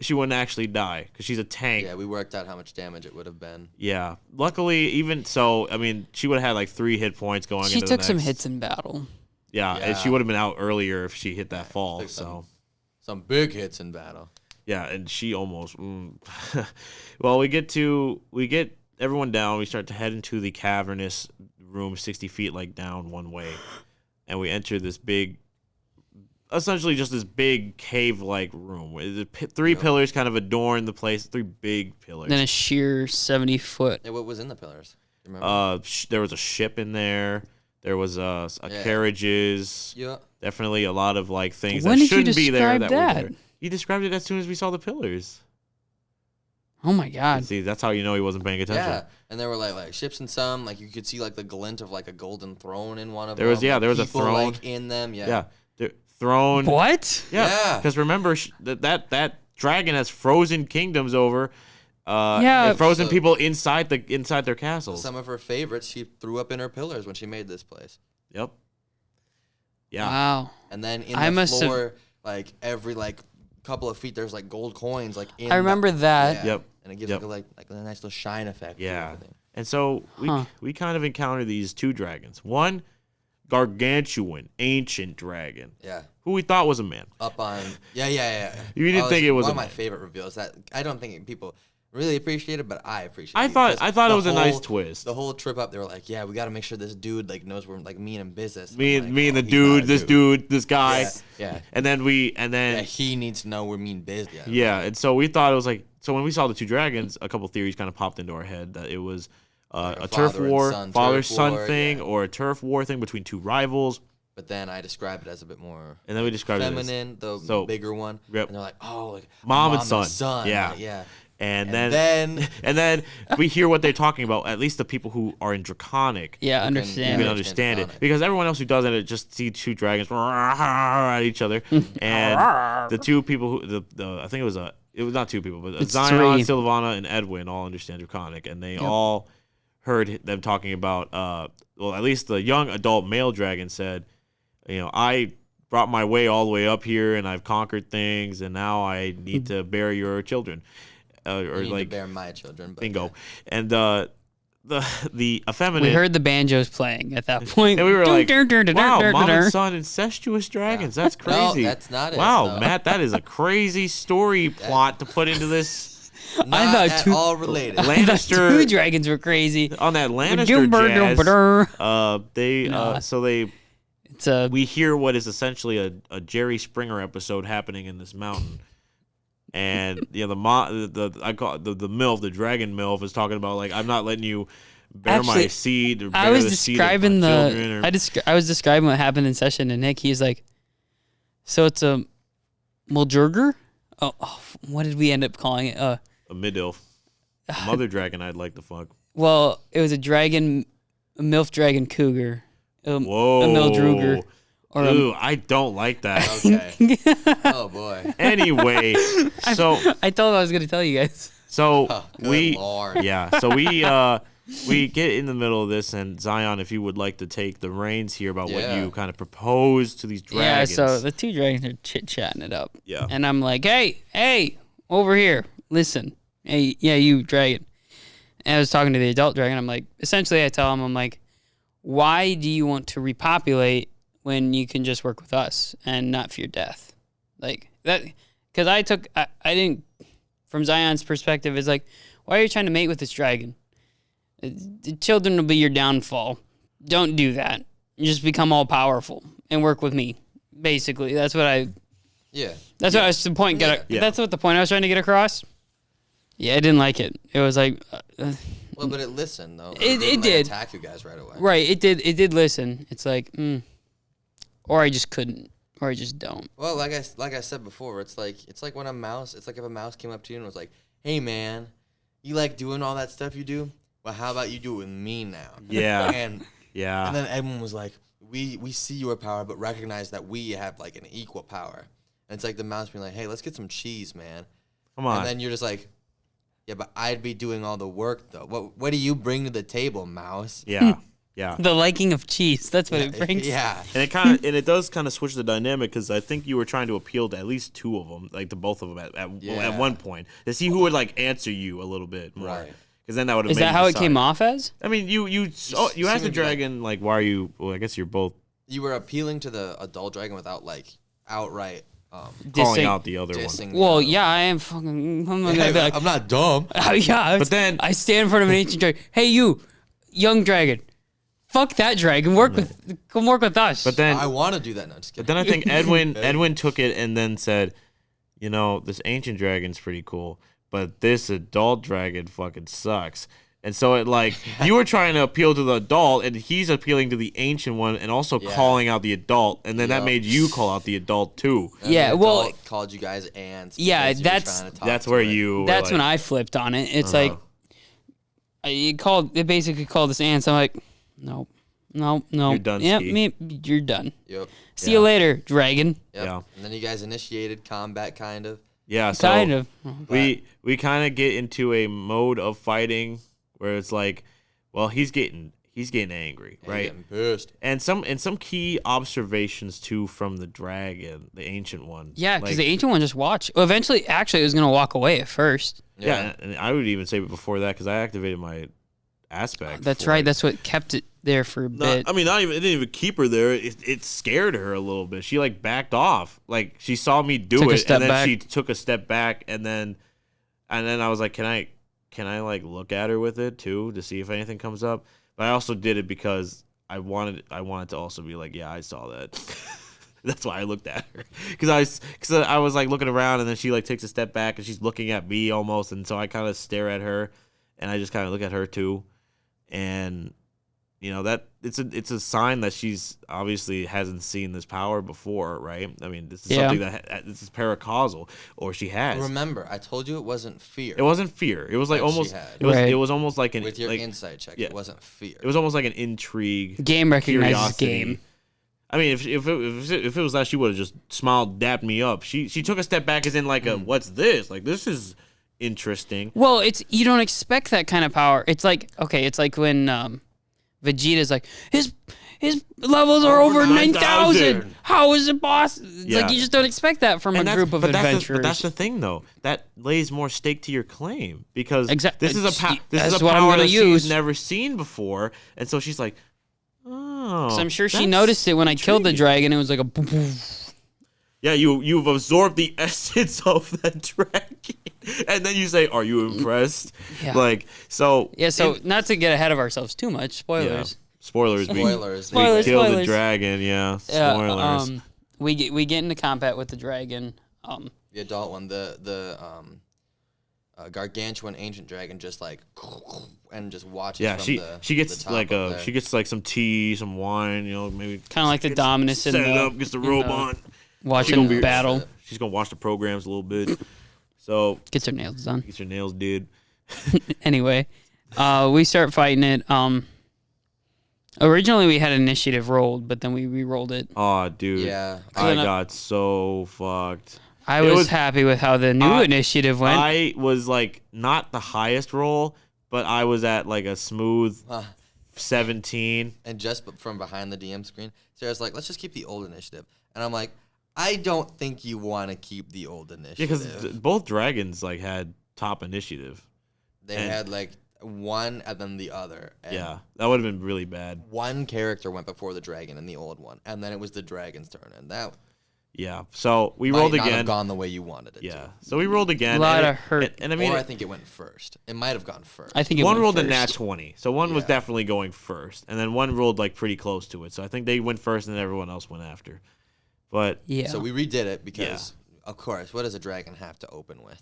she wouldn't actually die because she's a tank. Yeah, we worked out how much damage it would have been. Yeah. Luckily, even so, I mean, she would have had like 3 hit points going She into took the some next. hits in battle. Yeah, and she Yeah. would have been out earlier if she hit that fall. took So Some big hits in battle. yeah, and she almost. Well, we get everyone down. We start to head into the cavernous room, 60 feet like down one way, and we enter this big essentially just this big cave-like room. Three pillars kind of adorn the place. 3 big pillars. Then a sheer 70-foot. Yeah, what was in the pillars? You remember? There was a ship in there. There was carriages. Yeah. Definitely a lot of like things When that did you shouldn't be there describe that were that? there. He described it as soon as we saw the pillars. Oh my God. See, that's how you know he wasn't paying attention. Yeah, and there were like ships in some. Like you could see like the glint of like a golden throne in one of There them. was there was a people, throne like, in them. Yeah. Yeah, throne. What? Yeah, because remember that dragon has frozen kingdoms over. Yeah. and frozen So- people inside their castles. Some of her favorites she threw up in her pillars when she made this place. Yep. Yeah. Wow. And then in I the must have- floor, like every like couple of feet, there's like gold coins. Like in I remember that. Yeah. Yep. And it gives Yep. like a nice little shine effect. to Yeah. everything. And so we kind of encounter these 2 dragons. One, gargantuan, ancient dragon, Yeah. who we thought was a man. Up on. Yeah. You didn't think it was one a of my man. favorite reveals. That I don't think people really appreciate it, but I appreciate I it. thought because it the was a nice whole- twist. The whole trip up, they were like, "Yeah, we got to make sure this dude like knows we're like me and business." Me I'm and like, and the "Oh, he's not dude, a this guy. Yeah. And then Yeah, he needs to know we mean business. Yeah, and so we thought it was like, so when we saw the 2 dragons, a couple theories kind of popped into our head that it was Like a turf father and war, son, father-son turf war, thing, yeah. or a turf war thing between 2 rivals. But then I described it as a bit more And then we described feminine, the so- bigger one. Yep. And they're like, "Oh, like Mom and son. Yeah. Like, yeah. And And then then we hear what they're talking about, at least the people who are in Draconic. Yeah, You can- You understand. can Yeah. understand it Draconic. because everyone else who doesn't, it just see 2 dragons at each other, and the 2 people who I think it was not 2 people, but It's Zion, 3. Sylvana, and Edwin all understand Draconic, and they all heard them talking about. Well, at least the young adult male dragon said, I brought my way all the way up here, and I've conquered things, and now I need to bear your children, or you need like to bear my children. But bingo, yeah. and the effeminate. We heard the banjos playing at that point. And we were like, Dun, dun, dun, dun, wow, dun, mom dun, and dun. son incestuous dragons. That's No, crazy. that's not it, Wow, no. Matt, that is a crazy story plot to put into this. Not thought at 2 all related. I thought Lannister- 2 dragons were crazy. On that Lannister jazz, we hear what is essentially a Jerry Springer episode happening in this mountain. And I call it the MILF, the dragon MILF, is talking about like, I'm not letting you bear my Actually, seed or bear I was the seed of my describing children, or- I was describing what happened in session, and Nick, he's like, so it's a Muljurger? Oh, what did we end up calling it? a mid-elf. A mother dragon I'd like to fuck. Well, it was a MILF dragon cougar. Whoa. A Mildruger. Or Ooh, I don't like that. Okay. Oh boy. Anyway, so I told him I was going to tell you guys. Good we Lord. we get in the middle of this, and Zion, if you would like to take the reins here about what Yeah. you kind of propose to these Yeah, dragons. so the 2 dragons are chit-chatting it up. Yeah. And I'm like, hey, over here, listen. Hey, yeah, you dragon. And I was talking to the adult dragon. I'm like, essentially I tell him, I'm like, why do you want to repopulate when you can just work with us and not fear death? Like that, because I didn't, from Zion's perspective, it's like, why are you trying to mate with this dragon? The children will be your downfall. Don't do that. Just become all powerful and work with me. Basically, that's what I. Yeah. That's what I was the point. Yeah. That's what the point I was trying to get across. Yeah, I didn't like it. It was like, Well, but it listened though. It didn't, like, did. attack you guys right away. right. It did listen. It's like, or I just couldn't, or I just don't. Well, like I said before, it's like when a mouse. It's like if a mouse came up to you and was like, "Hey, man, you like doing all that stuff you do? Well, how about you do it with me now?" Yeah. And then everyone was like, "We see your power, but recognize that we have like an equal power." And it's like the mouse being like, "Hey, let's get some cheese, man." Come on. And then you're just like, "Yeah, but I'd be doing all the work though. What do you bring to the table, mouse?" yeah. Yeah. The liking of cheese. That's what it brings. Yeah. And it does kind of switch the dynamic, because I think you were trying to appeal to at least 2 of them, like to both of them at one point, to see who would like answer you a little bit more. Right. Because then that would have. Is that how it came off as? I mean, you asked the seemed dragon like, why are you? Well, I guess you're both You were appealing to the adult dragon without like outright calling Dissing- out the other one. dissing. Well, yeah, I am fucking. I'm not gonna be like, I'm not dumb. yeah, But then- I stand in front of an ancient dragon. Hey, you, young dragon, fuck that dragon. Come work with us. But then I want to do that. No, just But kidding. then I think Edwin took it and then said, this ancient dragon's pretty cool, but this adult dragon fucking sucks. And so you were trying to appeal to the adult, and he's appealing to the ancient one, and also calling out the adult, and then that made you call out the adult too. And the adult called you guys ants. Yeah, that's where you. That's when I flipped on it. It's like it basically called us ants. I'm like, no. You're done. You're done. Yep. See you later, dragon. Yep. Yeah. And then you guys initiated combat, kind of. Yeah. So Kind of. we kind of get into a mode of fighting where it's like, well, he's getting angry, right? Getting pissed. And some key observations too from the dragon, the ancient one. Yeah, because the ancient one just watched. Well, eventually, actually, it was gonna walk away at first. Yeah, and I would even say before that because I activated my aspect. That's right. That's what kept it there for a bit. It didn't even keep her there. It scared her a little bit. She backed off. She saw me do it, and then she took a step back, and then I was like, can I look at her with it too to see if anything comes up? But I also did it because I wanted to also be like, yeah, I saw that. That's why I looked at her because I was looking around, and then she takes a step back, and she's looking at me almost, and so I kind of stare at her, and I just kind of look at her too, and that it's a sign that she's obviously hasn't seen this power before, right? I mean, this is something this is paracausal, or she has. Remember, I told you it wasn't fear. It wasn't fear. It was almost. It was almost like an with your insight check. Yeah. It wasn't fear. It was almost like an intrigue. Game recognizes curiosity. game. I mean, if it was that, she would have just smiled, dapped me up. She took a step back, as in what's this? This is interesting. Well, you don't expect that kind of power. It's like when Vegeta's like his levels are over 9,000. How is it possible? It's you just don't expect that from a group of adventurers. But that's the thing, though. That lays more stake to your claim because Exactly. this is a what I'm power gonna that use. she's never seen before, and so she's like, oh. So I'm sure she noticed it when I killed the dragon. It was like a boom, boom. Yeah, you've absorbed the essence of that dragon, and then you say, "Are you impressed?" Yeah. So. Yeah. So not to get ahead of ourselves too much. Spoilers. Yeah. Spoilers. Spoilers. We kill Spoilers. the dragon. Yeah. Spoilers. We get into combat with the dragon. The adult one, the gargantuan ancient dragon, just and just watches. Yeah, from she gets the top of she gets some tea, some wine, maybe Kind of like the Dominus in set it up, gets the robe on. watching the battle. She's gonna watch the programs a little bit. So Gets her nails done. gets her nails did. Anyway, we start fighting it. Originally we had initiative rolled, but then we re-rolled it. Oh, dude. Yeah. I got so fucked. I was happy with how the new initiative went. I was not the highest roll, but I was at a smooth 17. And just from behind the DM screen, Sarah's like, let's just keep the old initiative. And I'm like, I don't think you want to keep the old initiative. Yeah, because both dragons had top initiative. They had one and then the other. And yeah, that would have been really bad. one character went before the dragon in the old one, and then it was the dragon's turn, and that Yeah, so we might rolled not again. have gone the way you wanted it Yeah, to. so we rolled again. A lot and of hurt. And I mean, Or I think it went first. It might have gone first. I think it one went rolled first. a nat 20, so one was Yeah. definitely going first, and then one rolled pretty close to it. So I think they went first, and then everyone else went after. But Yeah. So we redid it because, of course, what does a dragon have to open with?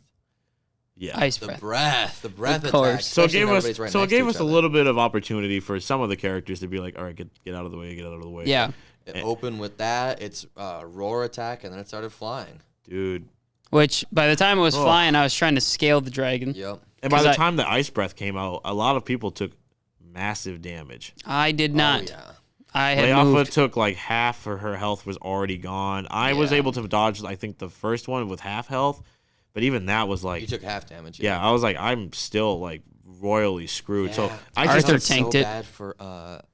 yeah, Ice The breath. breath. The breath Of course. attack. so it especially gave when us everybody's right so it next to gave each us a other. little bit of opportunity for some of the characters to be like, all right, get out of the way, get out of the way. Yeah. It opened with that. It's roar attack, and then it started flying. dude. Which by the time it was Oh. flying, I was trying to scale the dragon. Yep. And by 'Cause the I- time the ice breath came out, a lot of people took massive damage. I did not. Oh, yeah. I had Leafa moved. took half of her health was already gone. I was Yeah. able to dodge, I think, the first one with half health, but even that was You took half damage. yeah, I was I'm still royally screwed. So Yeah. I Arthur just It's tanked so it. bad for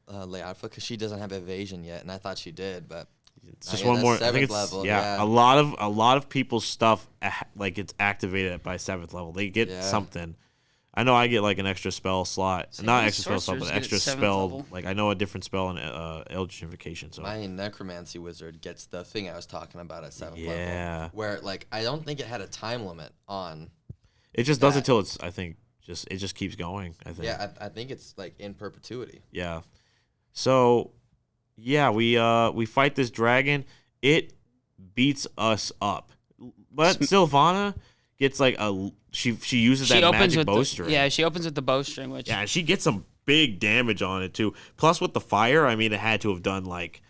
Leafa because she doesn't have evasion yet, and I thought she did, but it's just yeah, one that's more. I think seventh it's level, yeah, yeah. a lot of people's stuff it's activated by 7th level. They get Yeah. something. I know I get an extra spell slot, Same not with extra spell slot, sorcerers but get extra 7th spell. level. I know a different spell in Eldritch Invocation. So my necromancy wizard gets the thing I was talking about at 7th Yeah. level, where I don't think it had a time limit on. it just does it that- till it's. I think it just keeps going. I think. Yeah, I think it's in perpetuity. Yeah. So, yeah, we fight this dragon. It beats us up, but Sylvana gets like she uses that magic bowstring. Yeah, she opens with the bowstring, which and she gets some big damage on it too. Plus with the fire, I mean, it had to have done like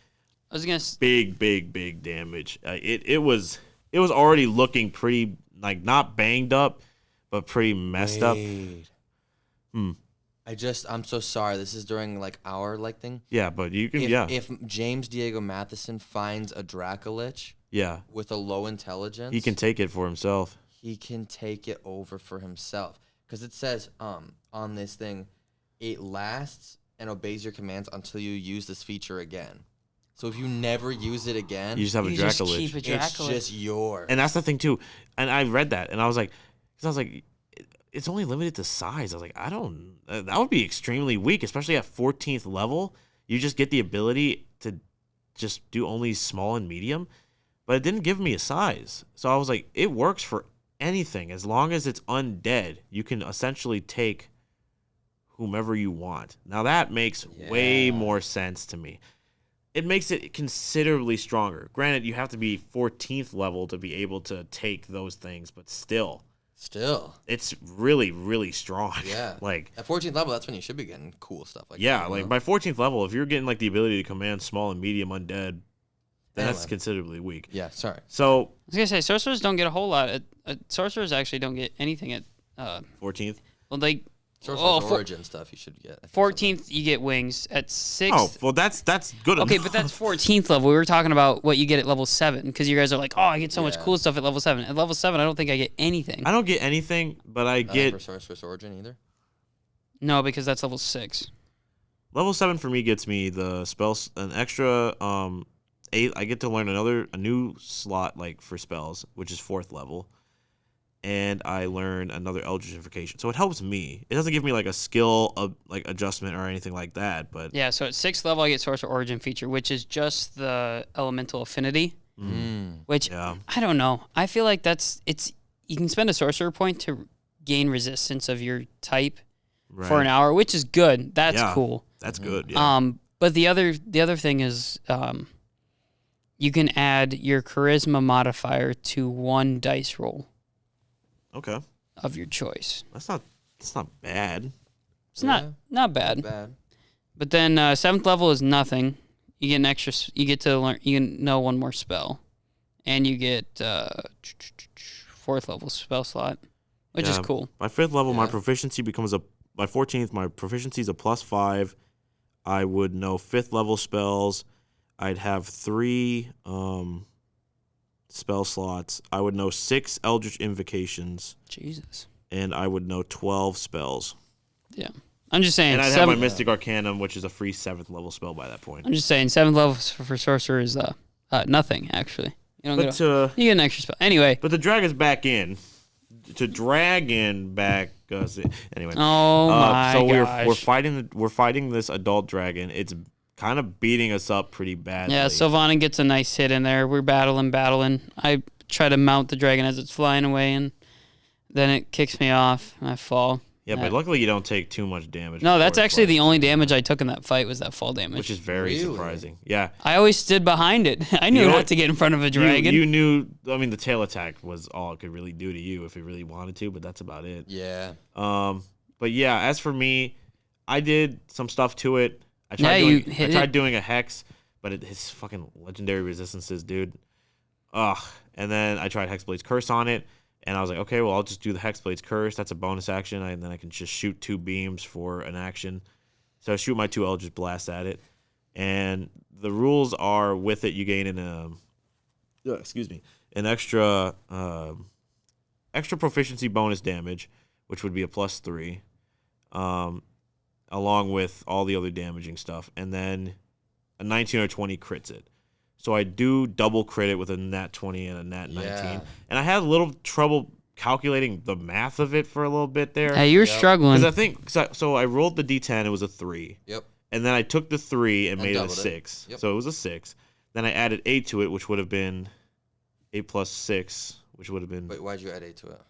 big damage. It was already looking pretty like not banged up, but pretty messed up. I'm so sorry. This is during like our like thing. Yeah, but you can If James Diego Matheson finds a Dracolich with a low intelligence, he can take it for himself. He can take it over for himself. Because it says on this thing, it lasts and obeys your commands until you use this feature again. So if you never use it again, you just have a Dracolich. It's just yours. And that's the thing too. And I read that and I was like, it's only limited to size. I was like, that would be extremely weak, especially at 14th level. You just get the ability to just do only small and medium, but it didn't give me a size. So I was like, it works for anything. As long as it's undead, you can essentially take whomever you want. Now that makes way more sense to me. It makes it considerably stronger. Granted, you have to be 14th level to be able to take those things, but still, it's really, really strong. Yeah. Like at 14th level, that's when you should be getting cool stuff like that. Yeah, like by 14th level, if you're getting like the ability to command small and medium undead, then that's considerably weak. Yeah, sorry. So I was gonna say sorcerers don't get a whole lot. Sorcerers actually don't get anything at 14th. Well, like Sorcerer's Origin stuff you should get. 14th, you get wings. At 6th. Oh, well, that's good enough. Okay, but that's 14th level. We were talking about what you get at level 7 because you guys are like, oh, I get so much cool stuff at level 7. At level 7, I don't think I get anything. I don't get anything, but I get for Sorcerer's Origin either. No, because that's level 6. Level 7 for me gets me the spells, an extra 8. I get to learn a new slot like for spells, which is 4th level. And I learn another Eldritchification. So it helps me. It doesn't give me like a skill like adjustment or anything like that. But yeah, so at 6th level I get Sorcerer Origin feature, which is just the elemental affinity. Which I don't know. I feel like you can spend a sorcerer point to gain resistance of your type for an hour, which is good. That's cool. That's good. Yeah. But the other thing is you can add your charisma modifier to 1 dice roll. Okay. Of your choice. That's not bad. It's not bad. But then 7th level is nothing. You get an extra. You get to learn. You can know 1 more spell, and you get 4th level spell slot, which is cool. By 5th level, my proficiency becomes by 14th, my proficiency is a +5. I would know 5th level spells. I'd have 3 spell slots. I would know 6 Eldritch Invocations. Jesus. And I would know 12 spells. Yeah. I'm just saying. And I'd have my Mystic Arcanum, which is a free 7th level spell by that point. I'm just saying 7th level for Sorcerer is nothing, actually. You don't you get an extra spell. Anyway. But the drag is back in. To dragon back anyway. Oh my so gosh. we're fighting this adult dragon. It's kind of beating us up pretty badly. Yeah, Sylvana gets a nice hit in there. We're battling. I try to mount the dragon as it's flying away, and then it kicks me off, and I fall. Yeah, but luckily you don't take too much damage. No, that's actually the only damage I took in that fight was that fall damage. Which is very surprising. Yeah. I always stood behind it. I knew not to get in front of a dragon. You knew, I mean, the tail attack was all it could really do to you if it really wanted to, but that's about it. Yeah. But yeah, as for me, I did some stuff to it. I tried doing a hex, but his fucking legendary resistances, dude. Ugh. And then I tried Hexblade's Curse on it, and I was like, okay, well, I'll just do the Hexblade's Curse. That's a bonus action, and then I can just shoot 2 beams for an action. So I shoot my 2 Eldritch Blasts at it, and the rules are with it, you gain an extra proficiency bonus damage, which would be a +3. Along with all the other damaging stuff, and then a 19 or 20 crits it. So I do double crit it with a nat 20 and a nat 19. And I had a little trouble calculating the math of it for a little bit there. Hey, you're struggling. Because I think, so I rolled the d10, it was a 3. Yep. And then I took the 3 and made it a 6. Yep. So it was a 6. Then I added 8 to it, which would have been 8 plus 6, which would have been... Wait, why'd you add 8 to it?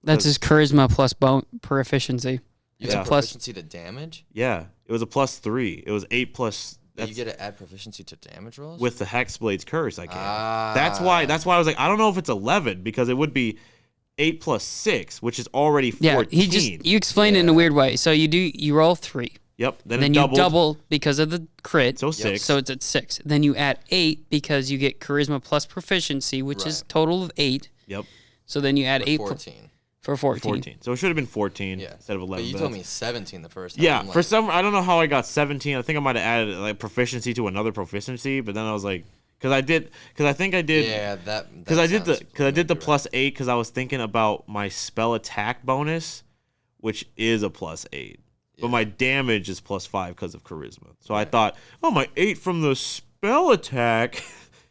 That's his charisma plus proficiency. You have proficiency to damage? Yeah. It was a +3. It was 8 plus. You get to add proficiency to damage rolls with the Hexblade's Curse. I can. That's why I was like, I don't know if it's 11 because it would be 8 plus 6, which is already 14. Yeah, you explained it in a weird way. So you roll 3. Yep. Then you double because of the crit. So 6. So it's at 6. Then you add 8 because you get charisma plus proficiency, which is total of 8. Yep. So then you add 8 for 14. So it should have been 14 instead of 11. But you told me 17 the first time. Yeah, for some, I don't know how I got 17. I think I might have added like proficiency to another proficiency, but then I was like, because I did. Yeah, because I did the +8 because I was thinking about my spell attack bonus, which is a +8, but my damage is +5 because of charisma. So I thought, oh, my 8 from the spell attack.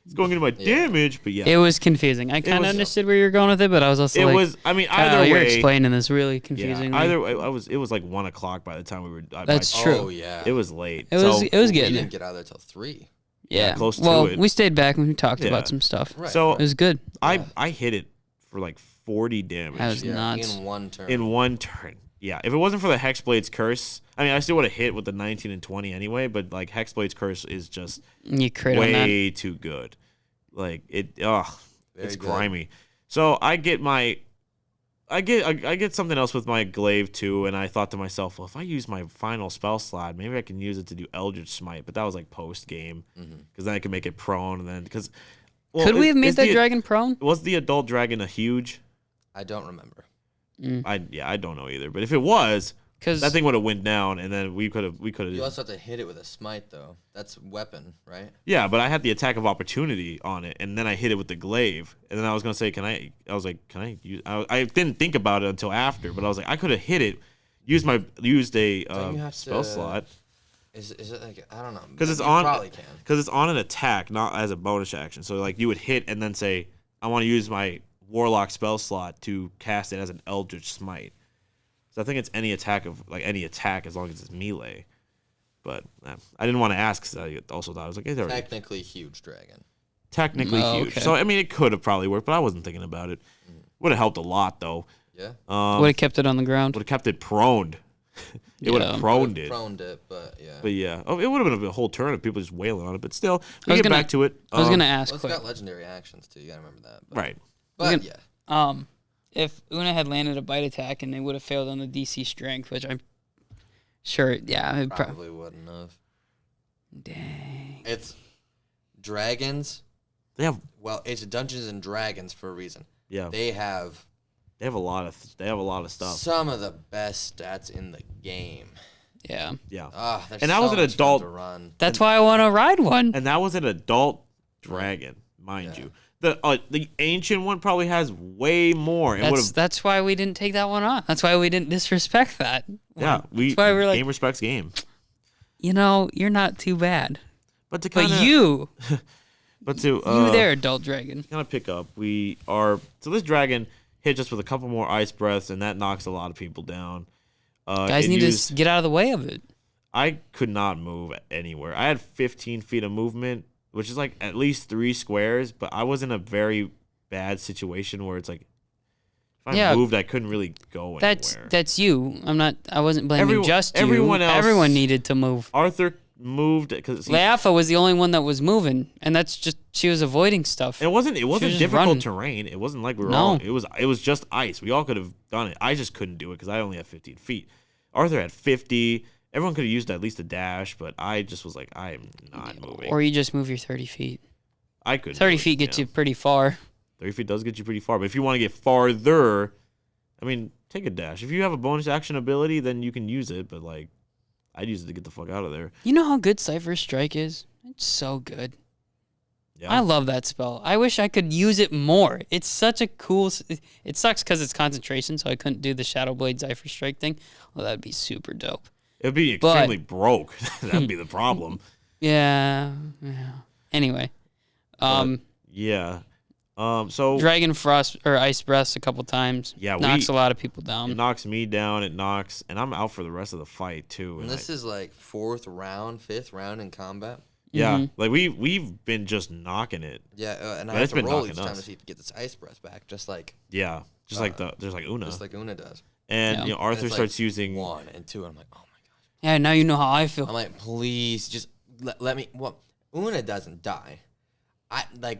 It's going into my damage, but it was confusing. I kind of understood where you're going with it, but I was also either way, you're explaining this really confusing. Either way, it was like 1 o'clock by the time we were. That's true. Oh yeah, it was late. It was getting. We didn't get out of there till 3. Yeah, close to it. We stayed back and we talked about some stuff. Right. So it was good. I hit it for like 40 damage. That was nuts. In one turn. Yeah, if it wasn't for the Hexblade's Curse, I mean, I still would have hit with the 19 and 20 anyway. But like Hexblade's Curse is just way too good. Like it's good. grimy. So I get something else with my glaive too, and I thought to myself, well, if I use my final spell slot, maybe I can use it to do Eldritch Smite. But that was like post game, because then I can make it prone, and then could we have made that dragon prone? Was the adult dragon a huge? I don't remember. I don't know either. But if it was, that thing would have went down, and then we could have. You also have to hit it with a smite, though. That's weapon, right? Yeah, but I had the attack of opportunity on it, and then I hit it with the glaive, and then I was gonna say, can I use? I didn't think about it until after, but I was like, I could have hit it, used a spell slot. Is it like, I don't know? Because it's on. Probably can. Because it's on an attack, not as a bonus action. So like you would hit and then say, I want to use my warlock spell slot to cast it as an Eldritch Smite. So I think it's any attack as long as it's melee. But I didn't want to ask because I also thought I was like, technically huge dragon. Technically huge. Okay. So I mean, it could have probably worked, but I wasn't thinking about it. Would have helped a lot though. Yeah. Would have kept it on the ground. Would have kept it proned. It would have proned it. Proned it, but yeah. But yeah, it would have been a whole turn of people just wailing on it. But still, we get back to it. I was gonna ask. It's got legendary actions too. You gotta remember that. But, right. But yeah. If Una had landed a bite attack and they would have failed on the DC strength, which I'm sure, it probably wouldn't have. Dang. It's dragons. It's Dungeons and Dragons for a reason. Yeah. They have a lot of stuff. Some of the best stats in the game. Yeah. Yeah. And that was an adult. That's why I want to ride one. And that was an adult dragon, mind you. The ancient one probably has way more. That's why we didn't take that one on. That's why we didn't disrespect that. Yeah, that's why we're like, game respects game. You're not too bad. But you there, adult dragon. Kind of pick up. So this dragon hits us with a couple more ice breaths, and that knocks a lot of people down. Guys need to get out of the way of it. I could not move anywhere. I had 15 feet of movement, which is like at least 3 squares, but I was in a very bad situation where it's like, if I moved, I couldn't really go anywhere. That's you. I wasn't blaming you. Everyone else. Everyone needed to move. Arthur moved because Leafa was the only one that was moving, and that's just she was avoiding stuff. It wasn't difficult terrain. It wasn't like we were all. It was just ice. We all could have done it. I just couldn't do it because I only have 15 feet. Arthur had 50. Everyone could have used at least a dash, but I just was like, I am not moving. Or you just move your 30 feet. I could. 30 feet gets you pretty far. 30 feet does get you pretty far, but if you want to get farther, I mean, take a dash. If you have a bonus action ability, then you can use it, but like, I'd use it to get the fuck out of there. You know how good Cypher Strike is? It's so good. Yeah. I love that spell. I wish I could use it more. It's such a cool... It sucks because it's concentration, so I couldn't do the Shadow Blade Cypher Strike thing. Well, that'd be super dope. It would be extremely broke. That'd be the problem. Yeah. Anyway. So Dragon Frost or Ice Breaths a couple times. Yeah, knocks a lot of people down. It knocks me down. And I'm out for the rest of the fight too. And this is like 4th round, 5th round in combat. Yeah, like we've been just knocking it. Yeah, and I have to roll each time to see if you get this ice breath back, just like just like Una, just like Una does. And Arthur starts using 1 and 2, and I'm like, oh my gosh, Yeah, now you know how I feel. I'm like, please, just let me. Well, Una doesn't die.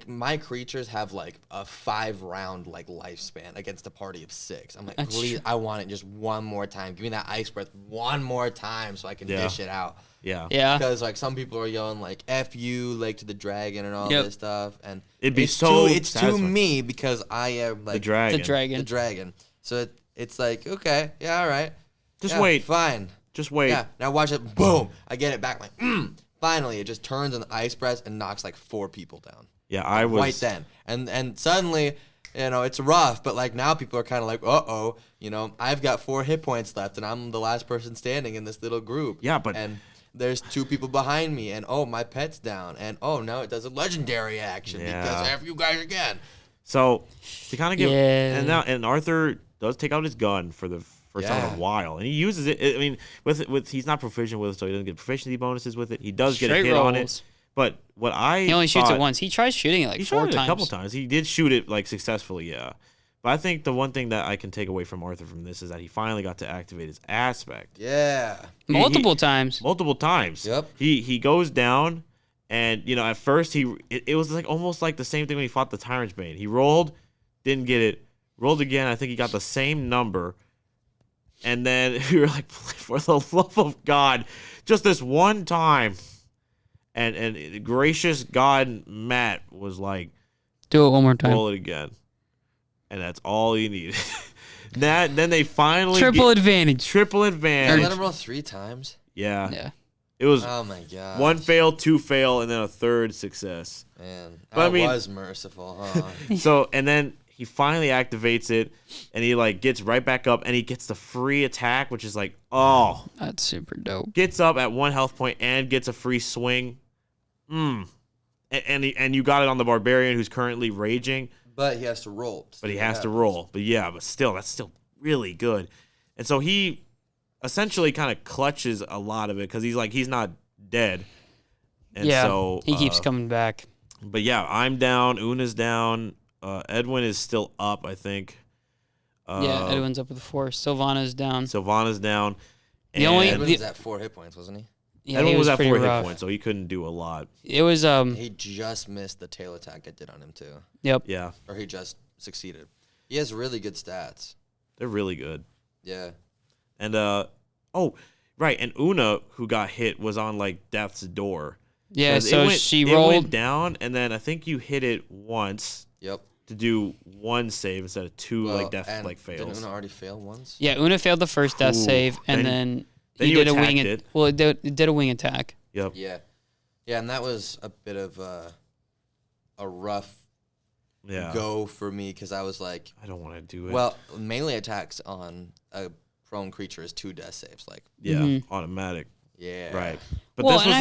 My creatures have like a 5-round like lifespan against a party of 6. I'm like, That's please, true. I want it just one more time. Give me that ice breath one more time so I can dish it out. Yeah. Yeah. Because like some people are yelling like "F you" like to the dragon and all Yep. this stuff, and It'd be it's so it's to satisfying. me because I am like The dragon. The dragon. the dragon. So it's like, okay, yeah, all right. Just Yeah, wait. Fine. Just wait. Yeah. Now watch it. Boom. I get it back. Like, finally, it just turns on the ice breath and knocks like 4 people down. Yeah, I was. Right then. And suddenly, it's rough, but like now people are kind of like, uh-oh, I've got 4 hit points left and I'm the last person standing in this little group. Yeah, but and there's 2 people behind me and oh, my pet's down and oh, no, it does a legendary action because after you guys again. So to kind of give Yeah. and Arthur does take out his gun for the first time in a while, and he uses it. I mean, with he's not proficient with it, so he doesn't get proficiency bonuses with it. He does get a Straight hit on it, rolls. but what I He only shoots thought- it once. He tries shooting it like He 4 shot it times. a couple times. He did shoot it like successfully, yeah. But I think the one thing that I can take away from Arthur from this is that he finally got to activate his aspect Yeah. Multiple times. multiple times. Yep. He goes down, and at first it was like almost like the same thing when he fought the Tyrant's Bane. He rolled, didn't get it, rolled again. I think he got the same number, and then we were like, for the love of God, just this one time. And gracious God Matt was like, Do it one more time. roll it again. And that's all he needed. Then they finally Triple advantage. triple Did I advantage. let him roll 3 times? Yeah. Yeah. It was Oh my god. 1 fail, 2 fail, and then a 3rd success. Man, But I mean- was merciful, huh? So, and then he finally activates it, and he like gets right back up, and he gets the free attack, which is like, oh, That's super dope. gets up at 1 health point and gets a free swing. And you got it on the barbarian who's currently raging. But he has to roll. But he has to roll. But yeah, but still, that's still really good. And so he essentially kind of clutches a lot of it because he's not dead. And yeah. so He keeps coming back. But yeah, I'm down. Una's down. Edwin is still up, I think. Yeah, Edwin's up with 4. Sylvana's down. Sylvana's down. The only- Edwin was at 4 hit points, wasn't he? Yeah, Edwin he was at pretty 4 rough. hit points, so he couldn't do a lot. It was He just missed the tail attack I did on him too, Yep. Yeah, or he just succeeded. He has really good stats. they're really good. Yeah. And right, and Una, who got hit, was on like death's door. Yeah, 'Cause so it went, she it rolled. went down, and then I think you hit it once Yep. to do 1 save instead of 2 like death and like fails. Didn't Una already fail once? Yeah, Una failed the first death Ooh. save, and Then he you did a attacked wing. it. Well, it did a wing attack. Yep. Yeah. Yeah, and that was a bit of a rough Yeah. go for me because I was like, I don't want to do it. well, melee attacks on a prone creature is 2 death saves. Like, yeah, automatic. yeah. Right. But Well, this and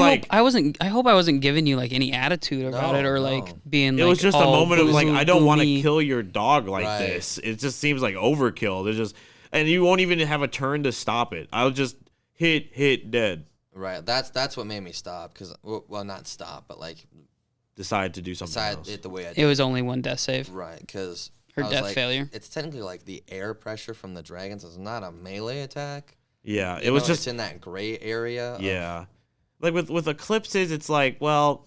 was I hope I wasn't giving you like any attitude about No, it or no. like being it like. was just a oh, moment of like, boo, I don't want to boo me. kill your dog like Right. this. It just seems like overkill. There's just, and you won't even have a turn to stop it. I'll just hit, dead. Right. That's what made me stop because, well, not stop, but like Decide to do something decide else. it the way I did. It was only 1 death save. Right, because Her death failure. It's technically like the air pressure from the dragons. It's not a melee attack. Yeah, it You was know, just it's in that gray area. of- yeah. Like with eclipses, it's like, well,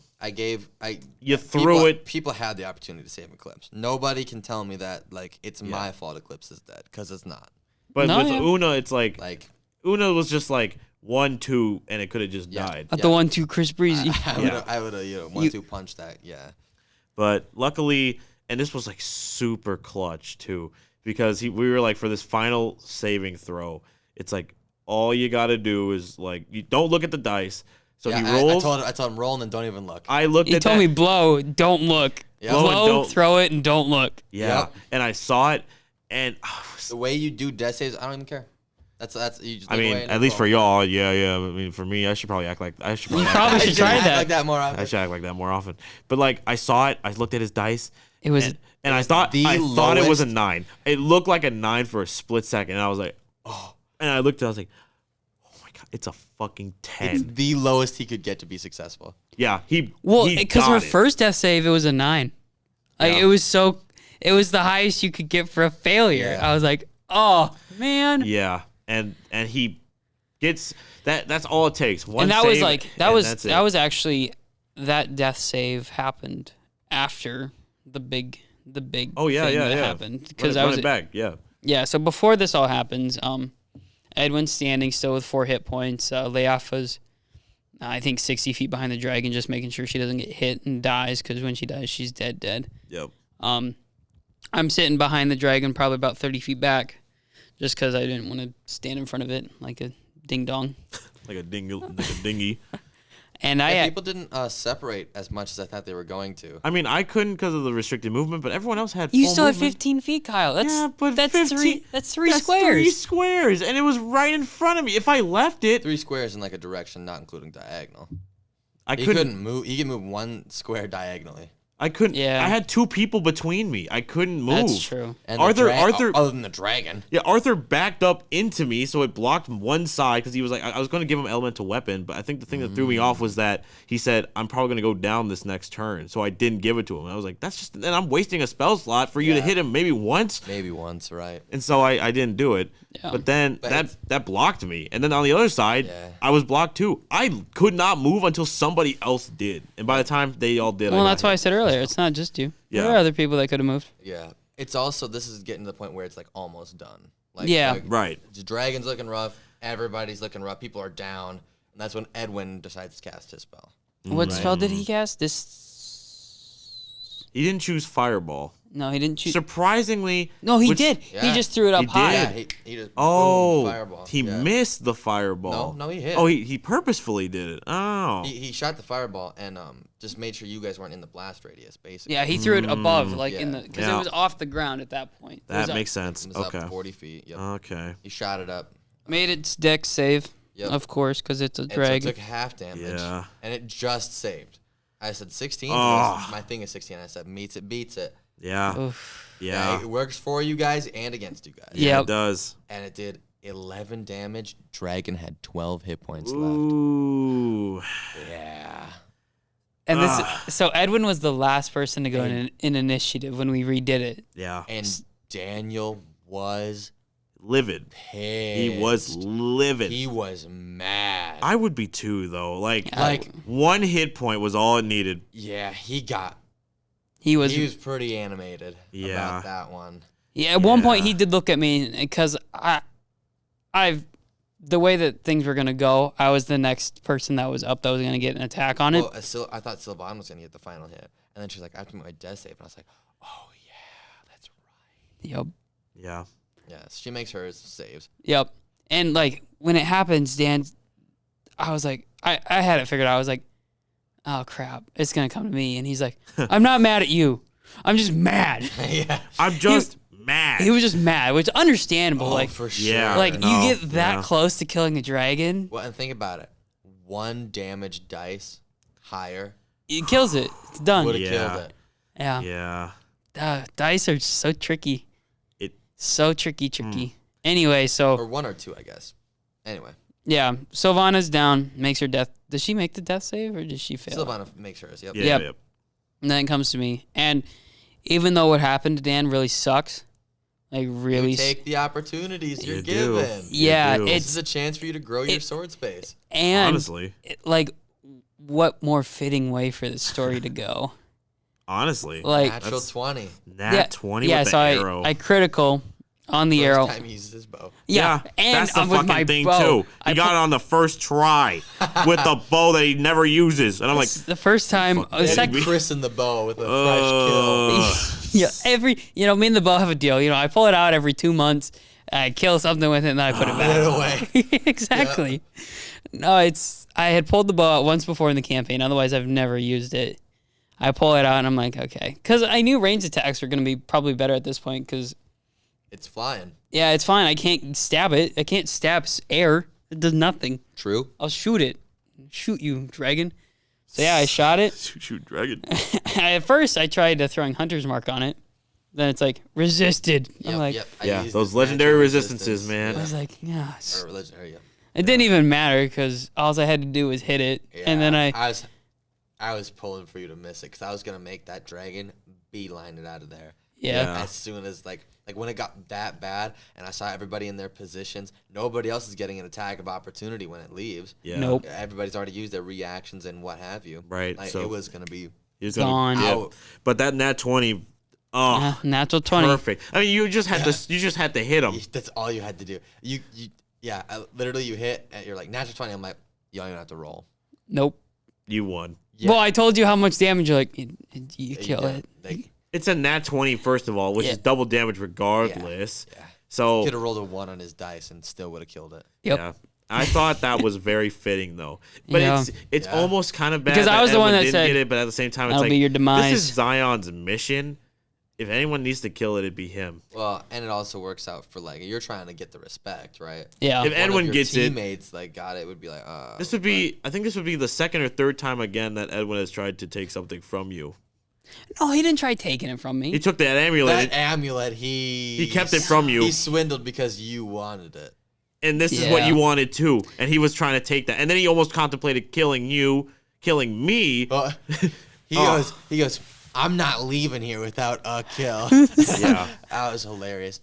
you threw people, it. People had the opportunity to save Eclipse. Nobody can tell me that like it's my fault Eclipse is dead because it's not. But No, with yeah. Una, it's like Like Una was just like 1-2, and it could have just died. At the 1-2 Chris Breezy. I would have 1-2 punch that. Yeah. But luckily, and this was like super clutch too, because we were like for this final saving throw, it's like all you got to do is like you don't look at the dice. So Yeah, he rolls. I told him roll and then don't even look. I looked He at told that. me blow, don't look. Yeah. Blow and Blow, don't- throw it, and don't look. Yeah, Yep. and I saw it, and The way you do death saves, I don't even care. That's you just I look mean, away and at you least for roll. y'all, yeah. I mean, for me, I should probably act like I should You probably. probably should try act that. like that more often. I should act like that more often. But like, I saw it. I looked at his dice. It was And I thought the it was a lowest- 9. It looked like a 9 for a split second, and I was like, oh. And I looked at it, I was like, oh my god, it's a fucking 10. It's the lowest he could get to be successful. Yeah, he because her got it. first death save, it was a 9. Like Yeah. it was the highest you could get for a failure. Yeah. I was like, oh man. Yeah, and he Gets that's all it takes. One and that save, was like that's it. actually that death save happened after the big thing that happened because I was it back. Yeah, so before this all happens, Edwin's standing still with 4 hit points. Leafa's, I think, 60 feet behind the dragon, just making sure she doesn't get hit and dies, because when she dies, she's dead. Yep. I'm sitting behind the dragon, probably about 30 feet back, just because I didn't want to stand in front of it like a ding-dong. like a dinghy. And people didn't separate as much as I thought they were going to. I mean, I couldn't because of the restricted movement, but everyone else had. You full still have movement. 15 feet, Kyle. That's 15, that's three that's squares. 3 squares, and it was right in front of me. If I left it, 3 squares in like a direction, not including diagonal. I He couldn't move. He could move 1 square diagonally. I couldn't. Yeah. I had 2 people between me. I couldn't move. That's true. And Arthur, other than the dragon. Yeah, Arthur backed up into me, so it blocked one side because he was like, I was going to give him elemental weapon, but I think the thing that threw me off was that he said, I'm probably going to go down this next turn, so I didn't give it to him. And I was like, that's just, and I'm wasting a spell slot for you to hit him maybe once. Maybe once, right? And so I didn't do it. Yeah. But then But that blocked me. And then on the other side, I was blocked too. I could not move until somebody else did. And by the time they all did, Well, that's why I said earlier, it's not just you. Yeah. There are other people that could have moved. Yeah. It's also, this is getting to the point where it's like almost done. Like, Yeah. Right. The dragon's looking rough. Everybody's looking rough. People are down. And that's when Edwin decides to cast his spell. What spell did he cast? He didn't choose Fireball. No, he didn't choose. Surprisingly. No, he which- did. Yeah. He just threw it up He high. did. Yeah, he just Oh, boom, fireball. he missed the fireball. No, he hit. Oh, he purposefully did it. Oh. He shot the fireball and just made sure you guys weren't in the blast radius, basically. Yeah, he threw it above, like in the, because Yeah. it was off the ground at that point. It was That up. makes sense. It was Okay. up 40 feet. Yep. Okay. He shot it up. Made its dex save, Yep. of course, because it's a And so dragon. it took half damage. Yeah. And it just saved. I said 16. Oh. My thing is 16. I said meets it, beats it. Yeah. Oof. Yeah. It works for you guys and against you guys. Yeah. It does. And it did 11 damage. Dragon had 12 hit points left. Ooh. Yeah. And so Edwin was the last person to go in initiative when we redid it. Yeah. And Daniel was Livid. pissed. He was livid. He was mad. I would be too, though. Like 1 hit point was all it needed. Yeah, he was was pretty animated Yeah. about that one. Yeah, at one point he did look at me because the way that things were gonna go, I was the next person that was up that was gonna get an attack on it. Well, I thought Sylvan was gonna get the final hit, and then she's like, "I have to make my death save," and I was like, "Oh yeah, that's right." Yep. Yeah. Yes, she makes hers saves. Yep. And like when it happens, Dan, I was like, I had it figured out. I was like, oh crap, it's gonna come to me. And he's like, I'm not mad at you. I'm just mad. Yeah, I'm just mad. He was just mad, which is understandable. oh, like for sure. Yeah. like No, you get that yeah. close to killing a dragon, Well, and think about it. 1 damage dice higher it kills it. It's done. would have Yeah. killed it. Yeah. Yeah. Dice are so tricky. It- So tricky. Anyway, so Or 1 or 2, I guess. Anyway, yeah, Sylvana's down, makes her death. Does she make the death save or does she fail? Sylvana makes hers. Yep. Yeah. Yep. Yep. And then it comes to me. And even though what happened to Dan really sucks, like really You take the opportunities you're You do. given. yeah, do. This it's is a chance for you to grow your sword space. and Honestly. like what more fitting way for the story to go? Honestly. Like Natural 20. Nat 20 yeah, with the so arrow. I critical on the arrow. First time he uses his bow. Yeah, and that's the I'm with fucking my thing bow. too. He got it on the first try with the bow that he never uses, and I'm like, The first time, the kidding second, me? Chris in the bow with a fresh kill. yeah, me and the bow have a deal. I pull it out every 2 months, I kill something with it, and then I put it back. Put it away. Exactly. No, I had pulled the bow out once before in the campaign. Otherwise, I've never used it. I pull it out, and I'm like, okay, because I knew range attacks were going to be probably better at this point. Because It's flying. yeah, it's fine. I can't stab it. I can't stab air. It does nothing. True. I'll shoot it. Shoot you, dragon. So yeah, I shot it. shoot, dragon. At first, I tried throwing Hunter's Mark on it. Then it's like resisted. I'm like, I Yeah, used those the legendary magic resistances, resistance. man. I was like, yes. Or legendary, yeah. It didn't even matter because all I had to do was hit it, and then I was pulling for you to miss it because I was gonna make that dragon beeline it out of there. Yeah. As soon as like when it got that bad and I saw everybody in their positions, nobody else is getting an attack of opportunity when it leaves. Yeah. Nope. Everybody's already used their reactions and what have you. Right, Like, so- it was gonna be Gone. out. But that nat 20, oh, Natural 20. perfect. I mean, you just had to hit him. That's all you had to do. Literally you hit and you're like natural 20. I'm like, you don't even have to roll. Nope. You won. Yeah. Well, I told you how much damage. You're like, you kill did. it. Like, It's a nat 20, first of all, which Yeah. is double damage regardless. yeah. So, Could have rolled a 1 on his dice and still would have killed it. Yep. yeah. I thought that was very fitting, though. But Yeah. it's Yeah. almost kind of bad Because I that was the one Edwin that didn't said, get it, but at the same time, it's "That'll like, be your demise." this is Zion's mission. If anyone needs to kill it, it'd be him. Well, and it also works out for like you're trying to get the respect, right? Yeah. If One Edwin of your gets it, teammates like got it, would be like, this would be, I think this would be the second or third time again that Edwin has tried to take something from you. No, he didn't try taking it from He me. took that amulet, that amulet. He kept it from you. He swindled because you wanted it. and this is what Yeah. you wanted too. And he was trying to take that. And then he almost contemplated killing you, killing me. He Oh. goes. I'm not leaving here without a kill. Yeah. That was hilarious.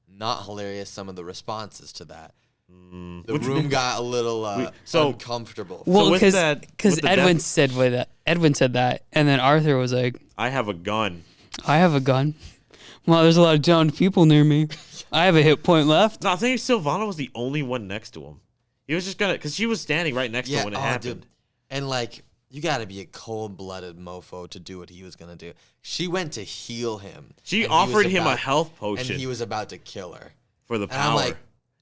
Not hilarious. Some of the responses to that. The Which- room got a little so- uncomfortable. Well, with because that- with the Edwin death- said that, and then Arthur was like, I have a gun. "I have a gun." Well, there's a lot of downed people near me. I have a hit point left. No, I think Silvana was the only one next to him. He was just gonna, because she was standing right next to him when it happened. Dude. And like, you got to be a cold-blooded mofo to do what he was gonna do. She went to heal him. She and he was offered him a about- health potion and he was about to kill her. for the and I'm power. like,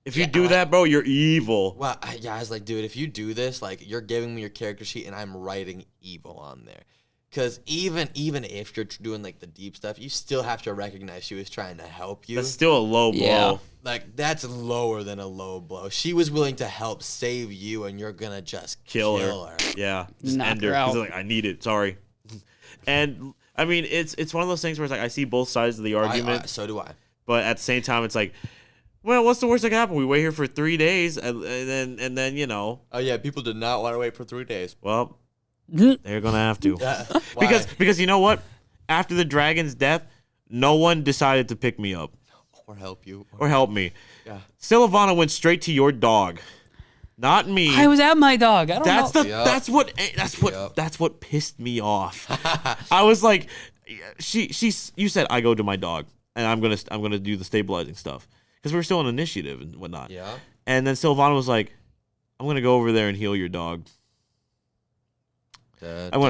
if you yeah, do like- that, bro, you're evil. Well, I was like, dude, if you do this, like, you're giving me your character sheet, and I'm writing evil on there. Because even if you're doing like the deep stuff, you still have to recognize she was trying to help you. That's still a low blow. Yeah. Like, that's lower than a low blow. She was willing to help save you, and you're gonna just Kill kill her. her. Yeah, just Knock end her her. 'Cause out. like, I need it. Sorry. And I mean, it's one of those things where it's like I see both sides of the argument, So do I. but at the same time, it's like, well, what's the worst that can happen? We wait here for 3 days, and then you know, Oh yeah, people did not want to wait for 3 days. well, they're gonna have to. Why? Because you know what? After the dragon's death, no one decided to pick me up or help you. or help me. Yeah. Silvana went straight to your dog, not me. I was at my dog. I don't That's know. the Yup. that's what pissed me off. I was like, you said I go to my dog and I'm gonna do the stabilizing stuff because we were still on initiative and whatnot. Yeah. And then Silvana was like, I'm gonna go over there and heal your dog. I'm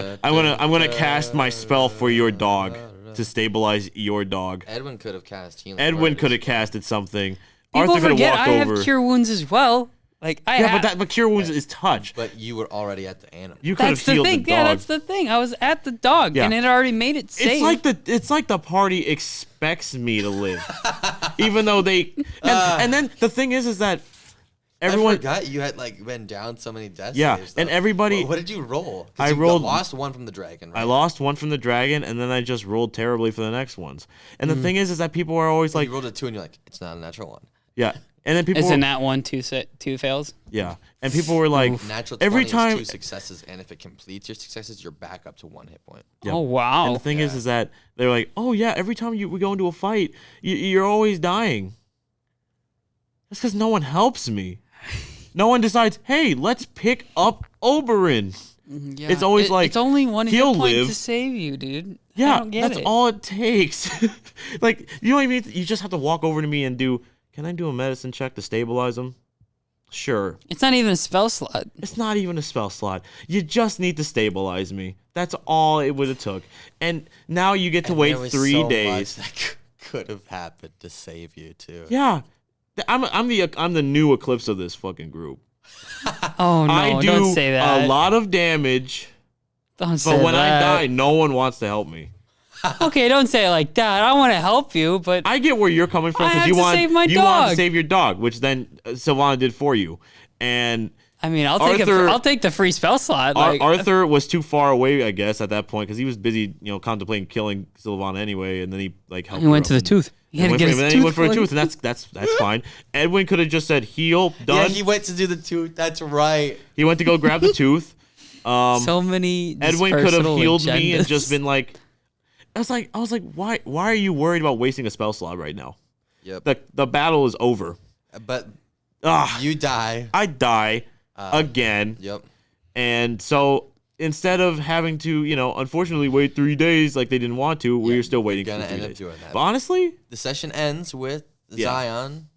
gonna cast my spell for your dog to stabilize your dog. Edwin could have cast healing. Edwin word. could have casted something. People Arthur could have forget walked I over. have cure wounds as well. Like I Yeah, have. but cure wounds is touch. But you were already at the animal. You could have That's the healed thing. the dog. Yeah, that's the thing. I was at the dog, Yeah. and it already made it safe. It's like the party expects me to live, even though they. And then the thing is that I everyone. forgot you had like been down so many death Yeah, saves, and though. everybody- What did you roll? 'Cause I you rolled- lost one from the dragon. Right? I lost one from the dragon, and then I just rolled terribly for the next ones. And the thing is that people are always like, You rolled a 2, and you're like, it's not a natural one. yeah. And then people, Is in that one two fails? yeah. And people were like, Natural 20 every is time. 2 successes, and if it completes your successes, you're back up to 1 hit point. Yep. Oh wow! And the thing Yeah. is that they're like, oh yeah, every time we go into a fight, you're always dying. That's because no one helps me. No one decides, hey, let's pick up Oberyn. Yeah, It's always like, it's only one hit he'll point live. to save you, dude. I Yeah, don't get that's it. all it takes. Like, you don't even, you just have to walk over to me and do, can I do a medicine check to stabilize him? Sure. It's not even a spell slot. It's not even a spell slot. You just need to stabilize me. That's all it would have took. And now you get to And wait there was 3 so much days. that could have happened to save you too. Yeah. I'm the new Eclipse of this fucking group. Oh no! I do don't say that. a lot of damage, Don't say but when I that. die, no one wants to help me. Okay, don't say it like that. I want to help you, but I get where you're coming from I because have you to want save my you want to dog. save your dog, which then Silvana did for you. And I mean, Arthur- I'll take the free spell slot. Like, Arthur was too far away, I guess, at that point because he was busy, contemplating killing Silvana anyway, and then he like helped. he her went up to the and- tooth. He had to went get for, his and then tooth he went for a pulled. tooth, and that's fine. Edwin could have just said heal, Yeah, done. he went to do the 2. That's right. He went to go grab the tooth. So many. just Edwin could have personal healed me and agendas. just been like, I was like, why are you worried about wasting a spell slot right now? Yep. The battle is over. But you die. I die again. Yep. And so instead of having to, unfortunately wait 3 days like they didn't want to, we're still waiting for 3 days. End up doing that. But honestly, the session ends with Zion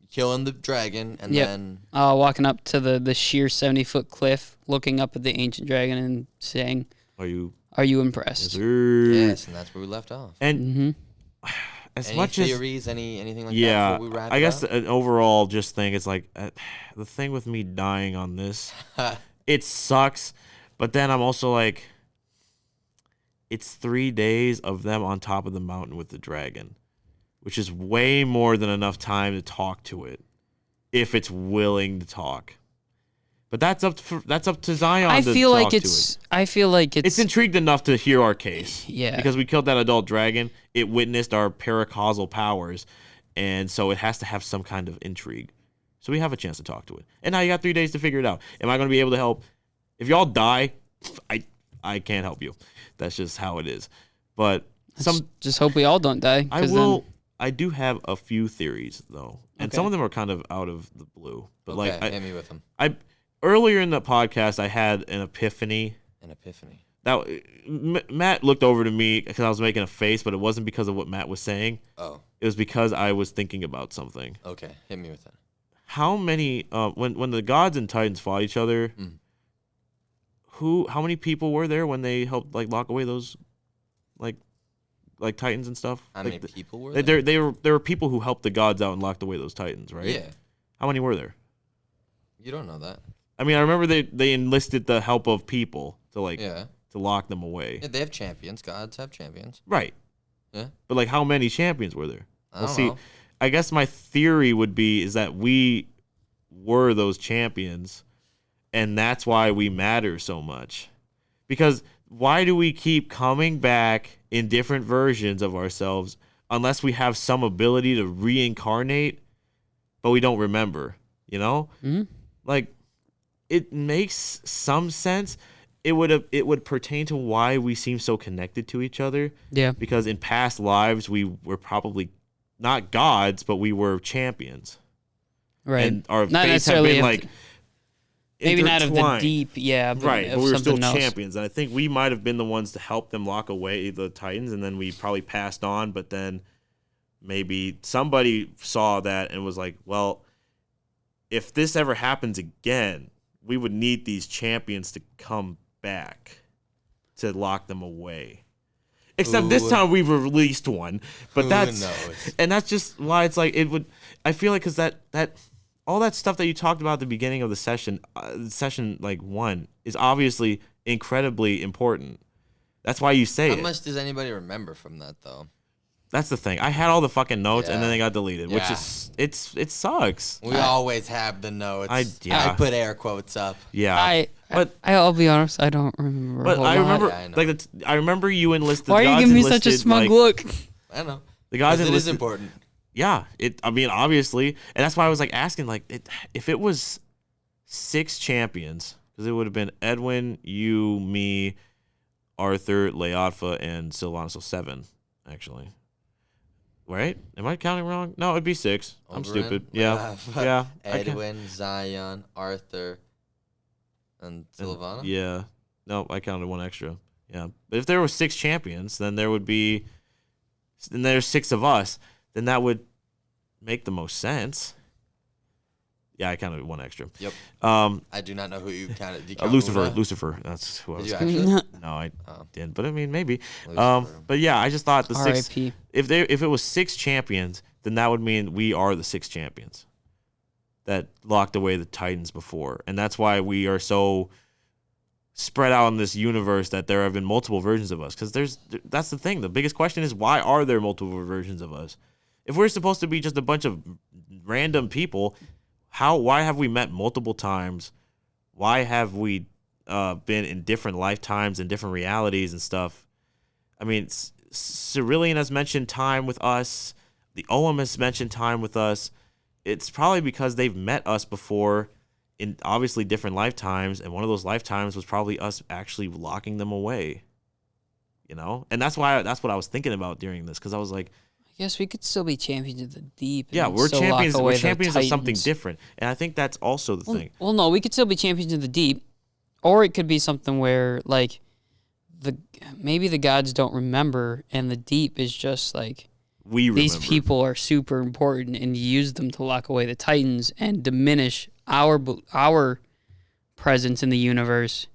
killing the dragon and then walking up to the sheer 70-foot cliff, looking up at the ancient dragon and saying, "Are you impressed?" Yes, and that's where we left off. And as any much theories, anything like that before we wrap I guess up? an overall just thing is like the thing with me dying on this, it sucks, but then I'm also like, it's 3 days of them on top of the mountain with the dragon, which is way more than enough time to talk to it if it's willing to talk. But that's up to Zion. I feel like it's intrigued enough to hear our case. Yeah. Because we killed that adult dragon, it witnessed our paracausal powers, and so it has to have some kind of intrigue. So we have a chance to talk to it. And now you got 3 days to figure it out. Am I going to be able to help? If y'all die, I can't help you. That's just how it is. But just hope we all don't die. I do have a few theories though, and some of them are kind of out of the blue. But hit me with them. Earlier in the podcast, I had an epiphany. That Matt looked over to me because I was making a face, but it wasn't because of what Matt was saying. Oh. It was because I was thinking about something. Okay, hit me with that. How many when the gods and titans fought each other? How many people were there when they helped lock away those like titans and stuff? How many people were there? There were people who helped the gods out and locked away those titans, right? Yeah. How many were there? You don't know that. I mean, I remember they enlisted the help of people to to lock them away. Yeah, they have champions. Gods have champions. Right. Yeah. But how many champions were there? I don't know. I guess my theory would be is that we were those champions, and that's why we matter so much. Because why do we keep coming back in different versions of ourselves unless we have some ability to reincarnate, but we don't remember, Mm-hmm. It makes some sense. It would pertain to why we seem so connected to each other. Yeah. Because in past lives we were probably not gods, but we were champions. Right. And our not fates have been maybe not of the intertwined. deep, but right, of but we were still something else. champions, and I think we might have been the ones to help them lock away the titans, and then we probably passed on. But then maybe somebody saw that and was like, "Well, if this ever happens again, we would need these champions to come back to lock them away." Except this time we've released one, but that's just why it's it would. I feel like because that all that stuff that you talked about at the beginning of the session, session 1, is obviously incredibly important. That's why you say it. How much does anybody remember from that though? That's the thing. I had all the fucking notes and then they got deleted, which is it sucks. We always have the notes. I put air quotes up. Yeah, I'll be honest, I don't remember. But I remember, Yeah, I remember you enlisted. Why are you giving me such a smug look? I don't know. The gods it enlisted. is important. Yeah, I mean, obviously, and that's why I was asking, if it was 6 champions, because it would have been Edwin, you, me, Arthur, Leotfa, and Sylvanas, so 7, actually. Right? Am I counting wrong? No, it'd be 6. I'm Oberyn, stupid. Yeah, yeah. Edwin, Zion, Arthur, and Sylvana. Yeah. No, I counted 1 extra. Yeah, but if there were 6 champions, then there's 6 of us. Then that would make the most sense. Yeah, I counted 1 extra. Yep. I do not know who you counted. Lucifer. That's who I was. Did you actually? No, I didn't. But I mean, maybe. Lucifer. But yeah, I just thought the 6. R.I.P. If it was 6 champions, then that would mean we are the 6 champions that locked away the Titans before, and that's why we are so spread out in this universe that there have been multiple versions of us. Because that's the thing. The biggest question is, why are there multiple versions of us? If we're supposed to be just a bunch of random people, why have we met multiple times? Why have we been in different lifetimes and different realities and stuff? I mean, Cerulean has mentioned time with us. The Olam has mentioned time with us. It's probably because they've met us before in obviously different lifetimes, and one of those lifetimes was probably us actually locking them away. you know? And that's what I was thinking about during this, because I was like, I guess we could still be champions of the deep. yeah, and we're still champions. lock away We're the champions of something Titans. different, and I think that's also the thing. Well, no, we could still be champions of the deep, or it could be something where like maybe the gods don't remember, and the deep is just like We remember. these people are super important, and use them to lock away the Titans and diminish our presence in the universe.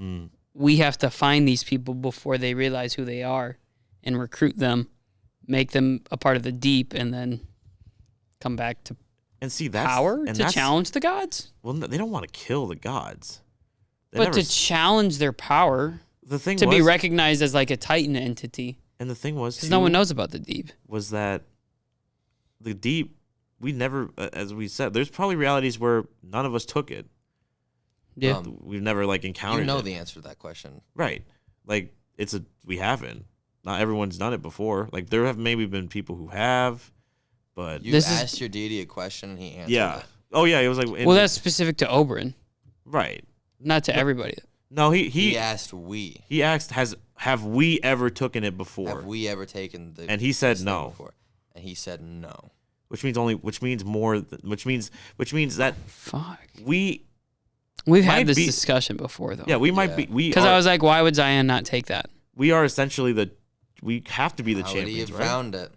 Mm. We have to find these people before they realize who they are, and recruit them, make them a part of the deep, and then come back to And see, that's power and to that's, challenge the gods. Well, no, they don't want to kill the gods. They But never to challenge their power, the thing to was, be recognized as like a Titan entity, and the thing was, because no one knows about the deep. was that the deep, we never, as we said, there's probably realities where none of us took it. Yeah, We've never like encountered. You know it. the answer to that question. Right. Like we haven't. Not everyone's done it before. Like there have maybe been people who have, but You This is- asked your deity a question and he answered yeah. it. Oh yeah, it was like well, that's specific to Oberyn, right. not to everybody. No, He he asked we. he asked, have we ever taken it before? Have we ever taken the And he said this thing no. before? And he said no. Which means that Fuck. we We've Might had this be- discussion before, though. yeah, we might Yeah. be Because I was like, why would Zion not take that? we are essentially we have to be the How would he champions, have right? found it?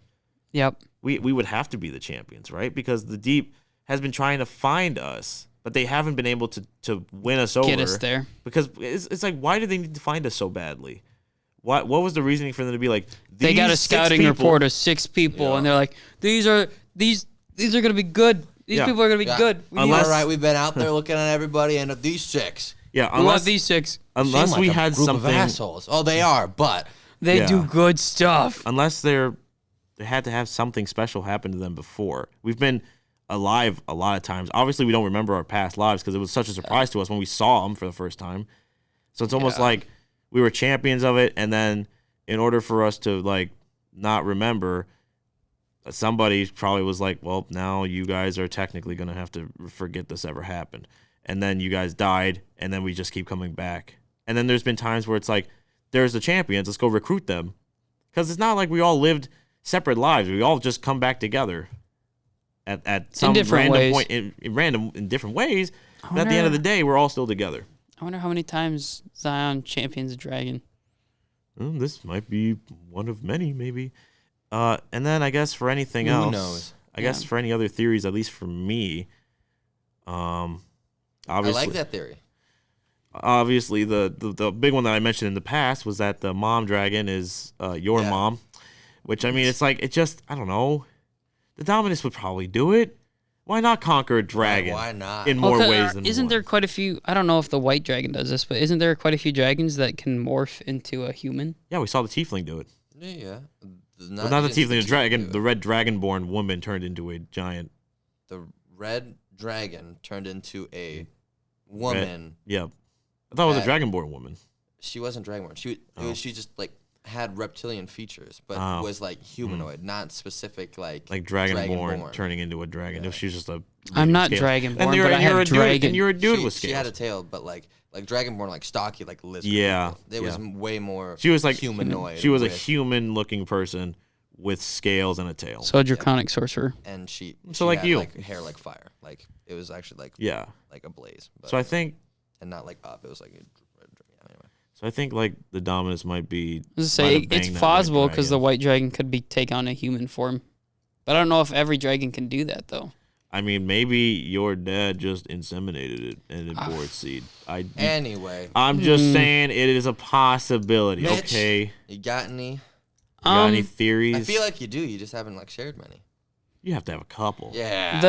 Yep. We would have to be the champions, right? Because the deep has been trying to find us, but they haven't been able to win us over. Get us there. Because it's like, why do they need to find us so badly? What was the reasoning for them to be like? They got a "These six scouting people-" report of 6 people, Yeah. and they're like, these are gonna be good. These Yeah. people are gonna be Yeah. good. We, Unless- All right, we've been out there looking at everybody, and of these six, Yeah, we want unless these 6. unless seem like we a had group of something, assholes. Oh, they are, but They Yeah. do good stuff. unless they had to have something special happen to them before. We've been alive a lot of times. Obviously, we don't remember our past lives because it was such a surprise to us when we saw them for the first time. So it's almost Yeah. like we were champions of it, and then in order for us to like not remember, somebody probably was like, "Well, now you guys are technically gonna have to forget this ever happened." And then you guys died, and then we just keep coming back. And then there's been times where it's like, "There's the champions. Let's go recruit them," because it's not like we all lived separate lives. We all just come back together at some different random ways. point in different ways. But at the end of the day, we're all still together. I wonder how many times Zion champions a dragon. Well, this might be one of many, maybe. And then I guess for anything Who else, knows? I guess for any other theories, at least for me, I obviously, like that theory. obviously the big one that I mentioned in the past was that the mom dragon is your Yeah. mom, which I mean, it's like it just I don't know. The Dominus would probably do it. Why not conquer a dragon? Why not? In more Well, ways than isn't one? there quite a few? I don't know if the white dragon does this, but isn't there quite a few dragons that can morph into a human? Yeah, we saw the tiefling do it. Yeah. Well, not the just tiefling, the dragon. two. The red dragonborn woman turned into a giant. The red dragon turned into a woman. Yeah, I thought it was a That- dragonborn woman. She wasn't dragonborn. She just like had reptilian features, but Oh. was like humanoid, not specific like Dragonborn turning into a dragon. Yeah. If she's just a. I'm not scales. dragonborn, And you're, but I and you're have a dude, dragon. and you're a dude with She scales. had a tail, but like dragonborn, like stocky, like lizard. Yeah, people. It was way more. She was like humanoid. She was a with- human-looking person with scales and a tail. So a draconic sorcerer. and she like had, you. like hair like fire, like it was actually Yeah. like a blaze. But, So I think. and not like up. It was like anyway. So I think like the Dominus might be. I was might say have it's banged that plausible white because the dragon. white dragon could be take on a human form, but I don't know if every dragon can do that though. I mean, maybe your dad just inseminated it and it bore its seed. Anyway, I'm just saying it is a possibility. Mitch, Okay. you got any? You got any theories? I feel like you do. You just haven't like shared many. you have to have a couple. Yeah.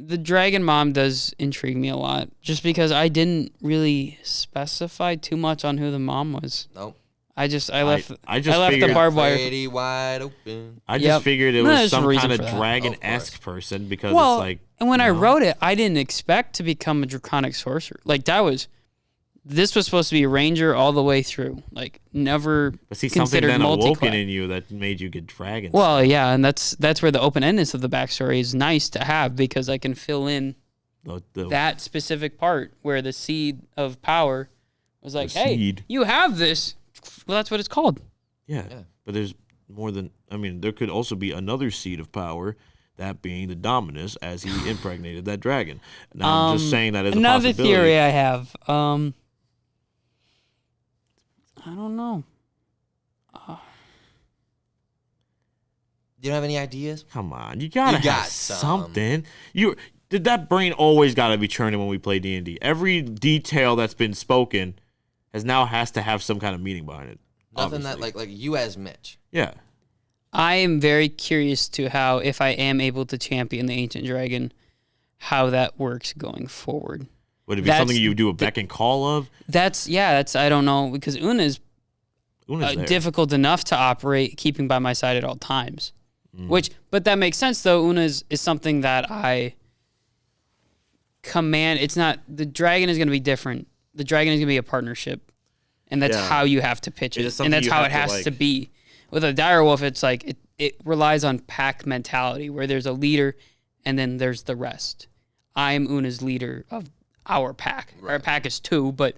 The dragon mom does intrigue me a lot, just because I didn't really specify too much on who the mom was. Nope. I left I just left figured- the barbed wire. Pretty wide open. I just Yep. figured it No, was there's a some reason kind for of that. dragon-esque Of person because Well, it's like. and when I you know, wrote it, I didn't expect to become a draconic sorcerer. Like this was supposed to be a ranger all the way through. Like never But see, something considered then awoken multi-class. in you that made you get dragons. Well, yeah, and that's where the open-endedness of the backstory is nice to have because I can fill in that specific part where the seed of power was like, The hey, seed. you have this. Well, that's what it's called. Yeah. But there's more than. I mean, there could also be another seed of power. That being the Dominus, as he impregnated that dragon. Now I'm just saying that as another a possibility. theory I have. I don't know. You don't have any ideas? Come on, you gotta got have some. something. That brain always gotta be churning when we play D&D. Every detail that's been spoken has to have some kind of meaning behind it. Nothing obviously. that like you as Mitch. Yeah. I am very curious to how, if I am able to champion the Ancient Dragon, how that works going forward. Would it be something you do a beck and call of? That's I don't know, because Una's there. difficult enough to operate, keeping by my side at all times. But that makes sense though. Una is something that I command. It's not, the dragon is going to be different. The dragon is going to be a partnership, and that's how you have to pitch it, and that's how it has to be. With a direwolf, it's like it relies on pack mentality, where there's a leader, and then there's the rest. I'm Una's leader of our pack. Right. Our pack is 2, but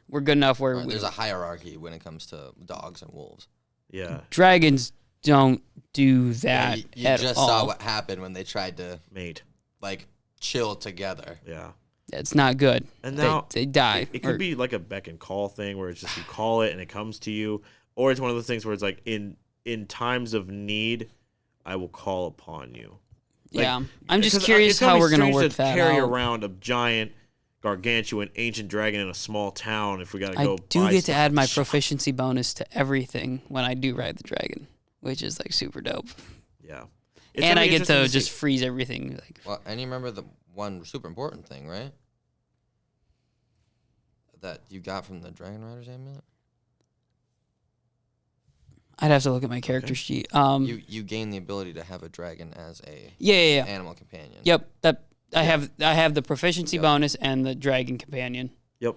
we're good enough where there's a hierarchy when it comes to dogs and wolves. Yeah. Dragons don't do that. You at just all. saw what happened when they tried to mate, like chill together. Yeah. It's not good. And now they die. It could be like a beck and call thing where it's just you call it and it comes to you, or it's one of those things where it's like in times of need, I will call upon you. Like, yeah, I'm just curious how we're gonna work that carry out. around a giant, gargantuan, ancient dragon in a small town if we gotta go. I do buy get to stuff. add my proficiency bonus to everything when I do ride the dragon, which is like super dope. Yeah. And I get to just freeze everything. Like, well, and you remember the one super important thing, right? That you got from the Dragon Rider's amulet? I'd have to look at my character sheet. You gain the ability to have a dragon as a yeah. animal companion. Yep. I have the proficiency bonus and the dragon companion. Yep.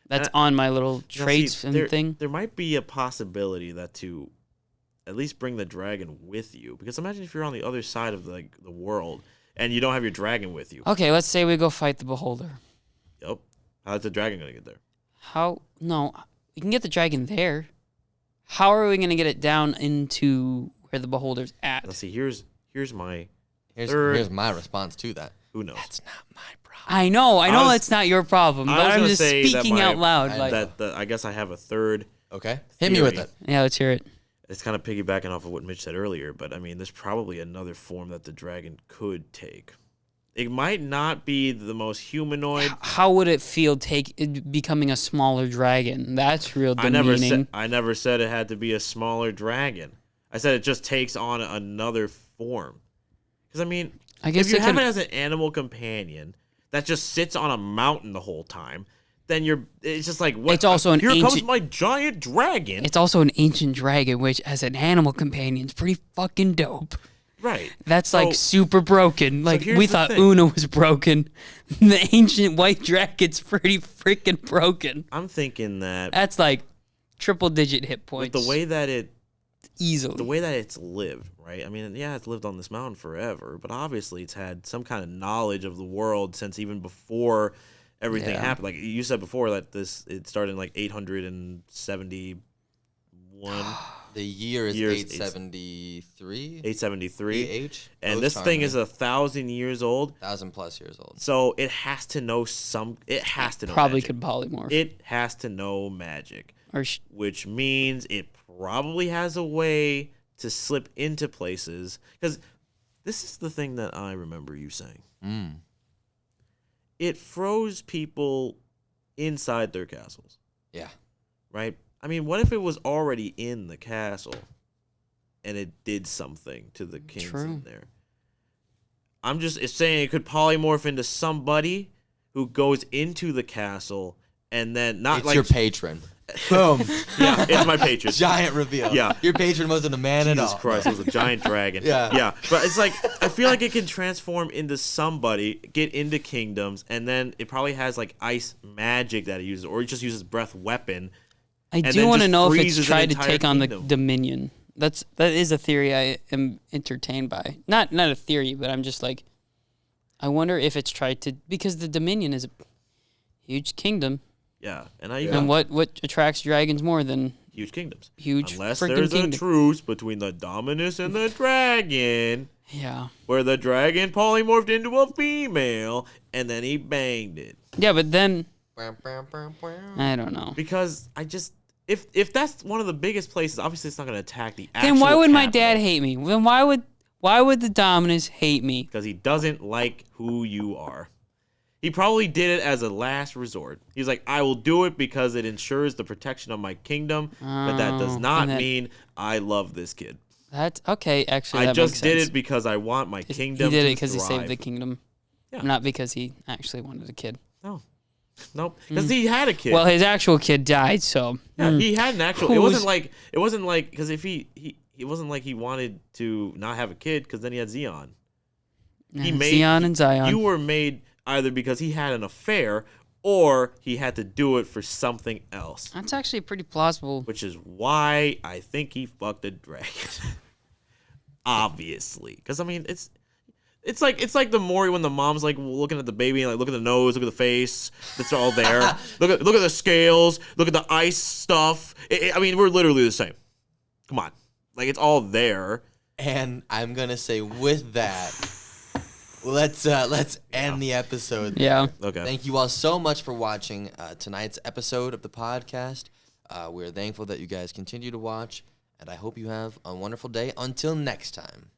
That's on my little traits thing. There might be a possibility that to at least bring the dragon with you, because imagine if you're on the other side of the world and you don't have your dragon with you. Okay, let's say we go fight the beholder. Yep. How's the dragon gonna get there? No, we can get the dragon there. How are we gonna get it down into where the beholder's at? Let's see. Here's my my response to that. Who knows? That's not my problem. I know that's not your problem, but I'm just speaking out loud. I guess I have a third. Okay, hit me with it. Yeah, let's hear it. It's kind of piggybacking off of what Mitch said earlier, but I mean, there's probably another form that the dragon could take. It might not be the most humanoid. How would it feel becoming a smaller dragon? That's real demeaning. I never said it had to be a smaller dragon. I said it just takes on another form. Because I mean, if you have it as an animal companion that just sits on a mountain the whole time, then it's just like, what? It's also Here comes my giant dragon. It's also an ancient dragon, which as an animal companion is pretty fucking dope. Right. That's like super broken. Like we thought Una was broken. The ancient white dragon's pretty freaking broken. I'm thinking that's like triple digit hit points. With the way that it's lived, right? I mean, yeah, it's lived on this mountain forever, but obviously it's had some kind of knowledge of the world since even before everything happened. Like you said before, that it started in like 871. The year is 873. 873. AH. And this thing is 1,000 years old. 1,000+ years old. So it has to know It has to know. Probably magic. could polymorph. It has to know magic, which means it probably has a way to slip into places. Because this is the thing that I remember you saying. It froze people inside their castles. Yeah. Right? I mean, what if it was already in the castle and it did something to the kings in there? I'm just saying it could polymorph into somebody who goes into the castle and then it's your patron. Boom. Yeah, it's my patron. Giant reveal. Yeah. Your patron wasn't a man at all. Jesus Christ, it was a giant dragon. Yeah. But it's like, I feel like it can transform into somebody, get into kingdoms, and then it probably has like ice magic that it uses, or it just uses breath weapon. I do want to know if it's tried to take on the Dominion. That is a theory I am entertained by. Not a theory, but I'm just like, I wonder if it's tried to, because the Dominion is a huge kingdom. Yeah, and what attracts dragons more than huge kingdoms. Huge Unless freaking there's kingdom. a truce between the Dominus and the dragon, Yeah. where the dragon polymorphed into a female, and then he banged it. Yeah, but then I don't know. Because I just if that's one of the biggest places, obviously it's not going to attack the actual Then why would my capital. dad hate me? Then why would the Dominus hate me? Because he doesn't like who you are. He probably did it as a last resort. He's like, I will do it because it ensures the protection of my kingdom, but that does not mean I love this kid. That's okay. Actually, I that just makes did sense. it because I want my kingdom. He did to it because he saved the thrive. kingdom, Yeah. not because he actually wanted a kid. No, nope. Because he had a kid. Well, his actual kid died, so yeah, he had an actual. It Who's- wasn't like because if he it wasn't like he wanted to not have a kid because then he had Xeon. He made Xeon and Zion. You were made either because he had an affair or he had to do it for something else. That's actually pretty plausible. Which is why I think he fucked a dragon. Obviously, because I mean it's like the more when the mom's like looking at the baby and like look at the nose, look at the face, it's all there. look at the scales, look at the ice stuff. I mean, we're literally the same. Come on, like it's all there. And I'm gonna say with that, let's end the episode. Yeah. Okay. Thank you all so much for watching tonight's episode of the podcast. We're thankful that you guys continue to watch, and I hope you have a wonderful day. Until next time.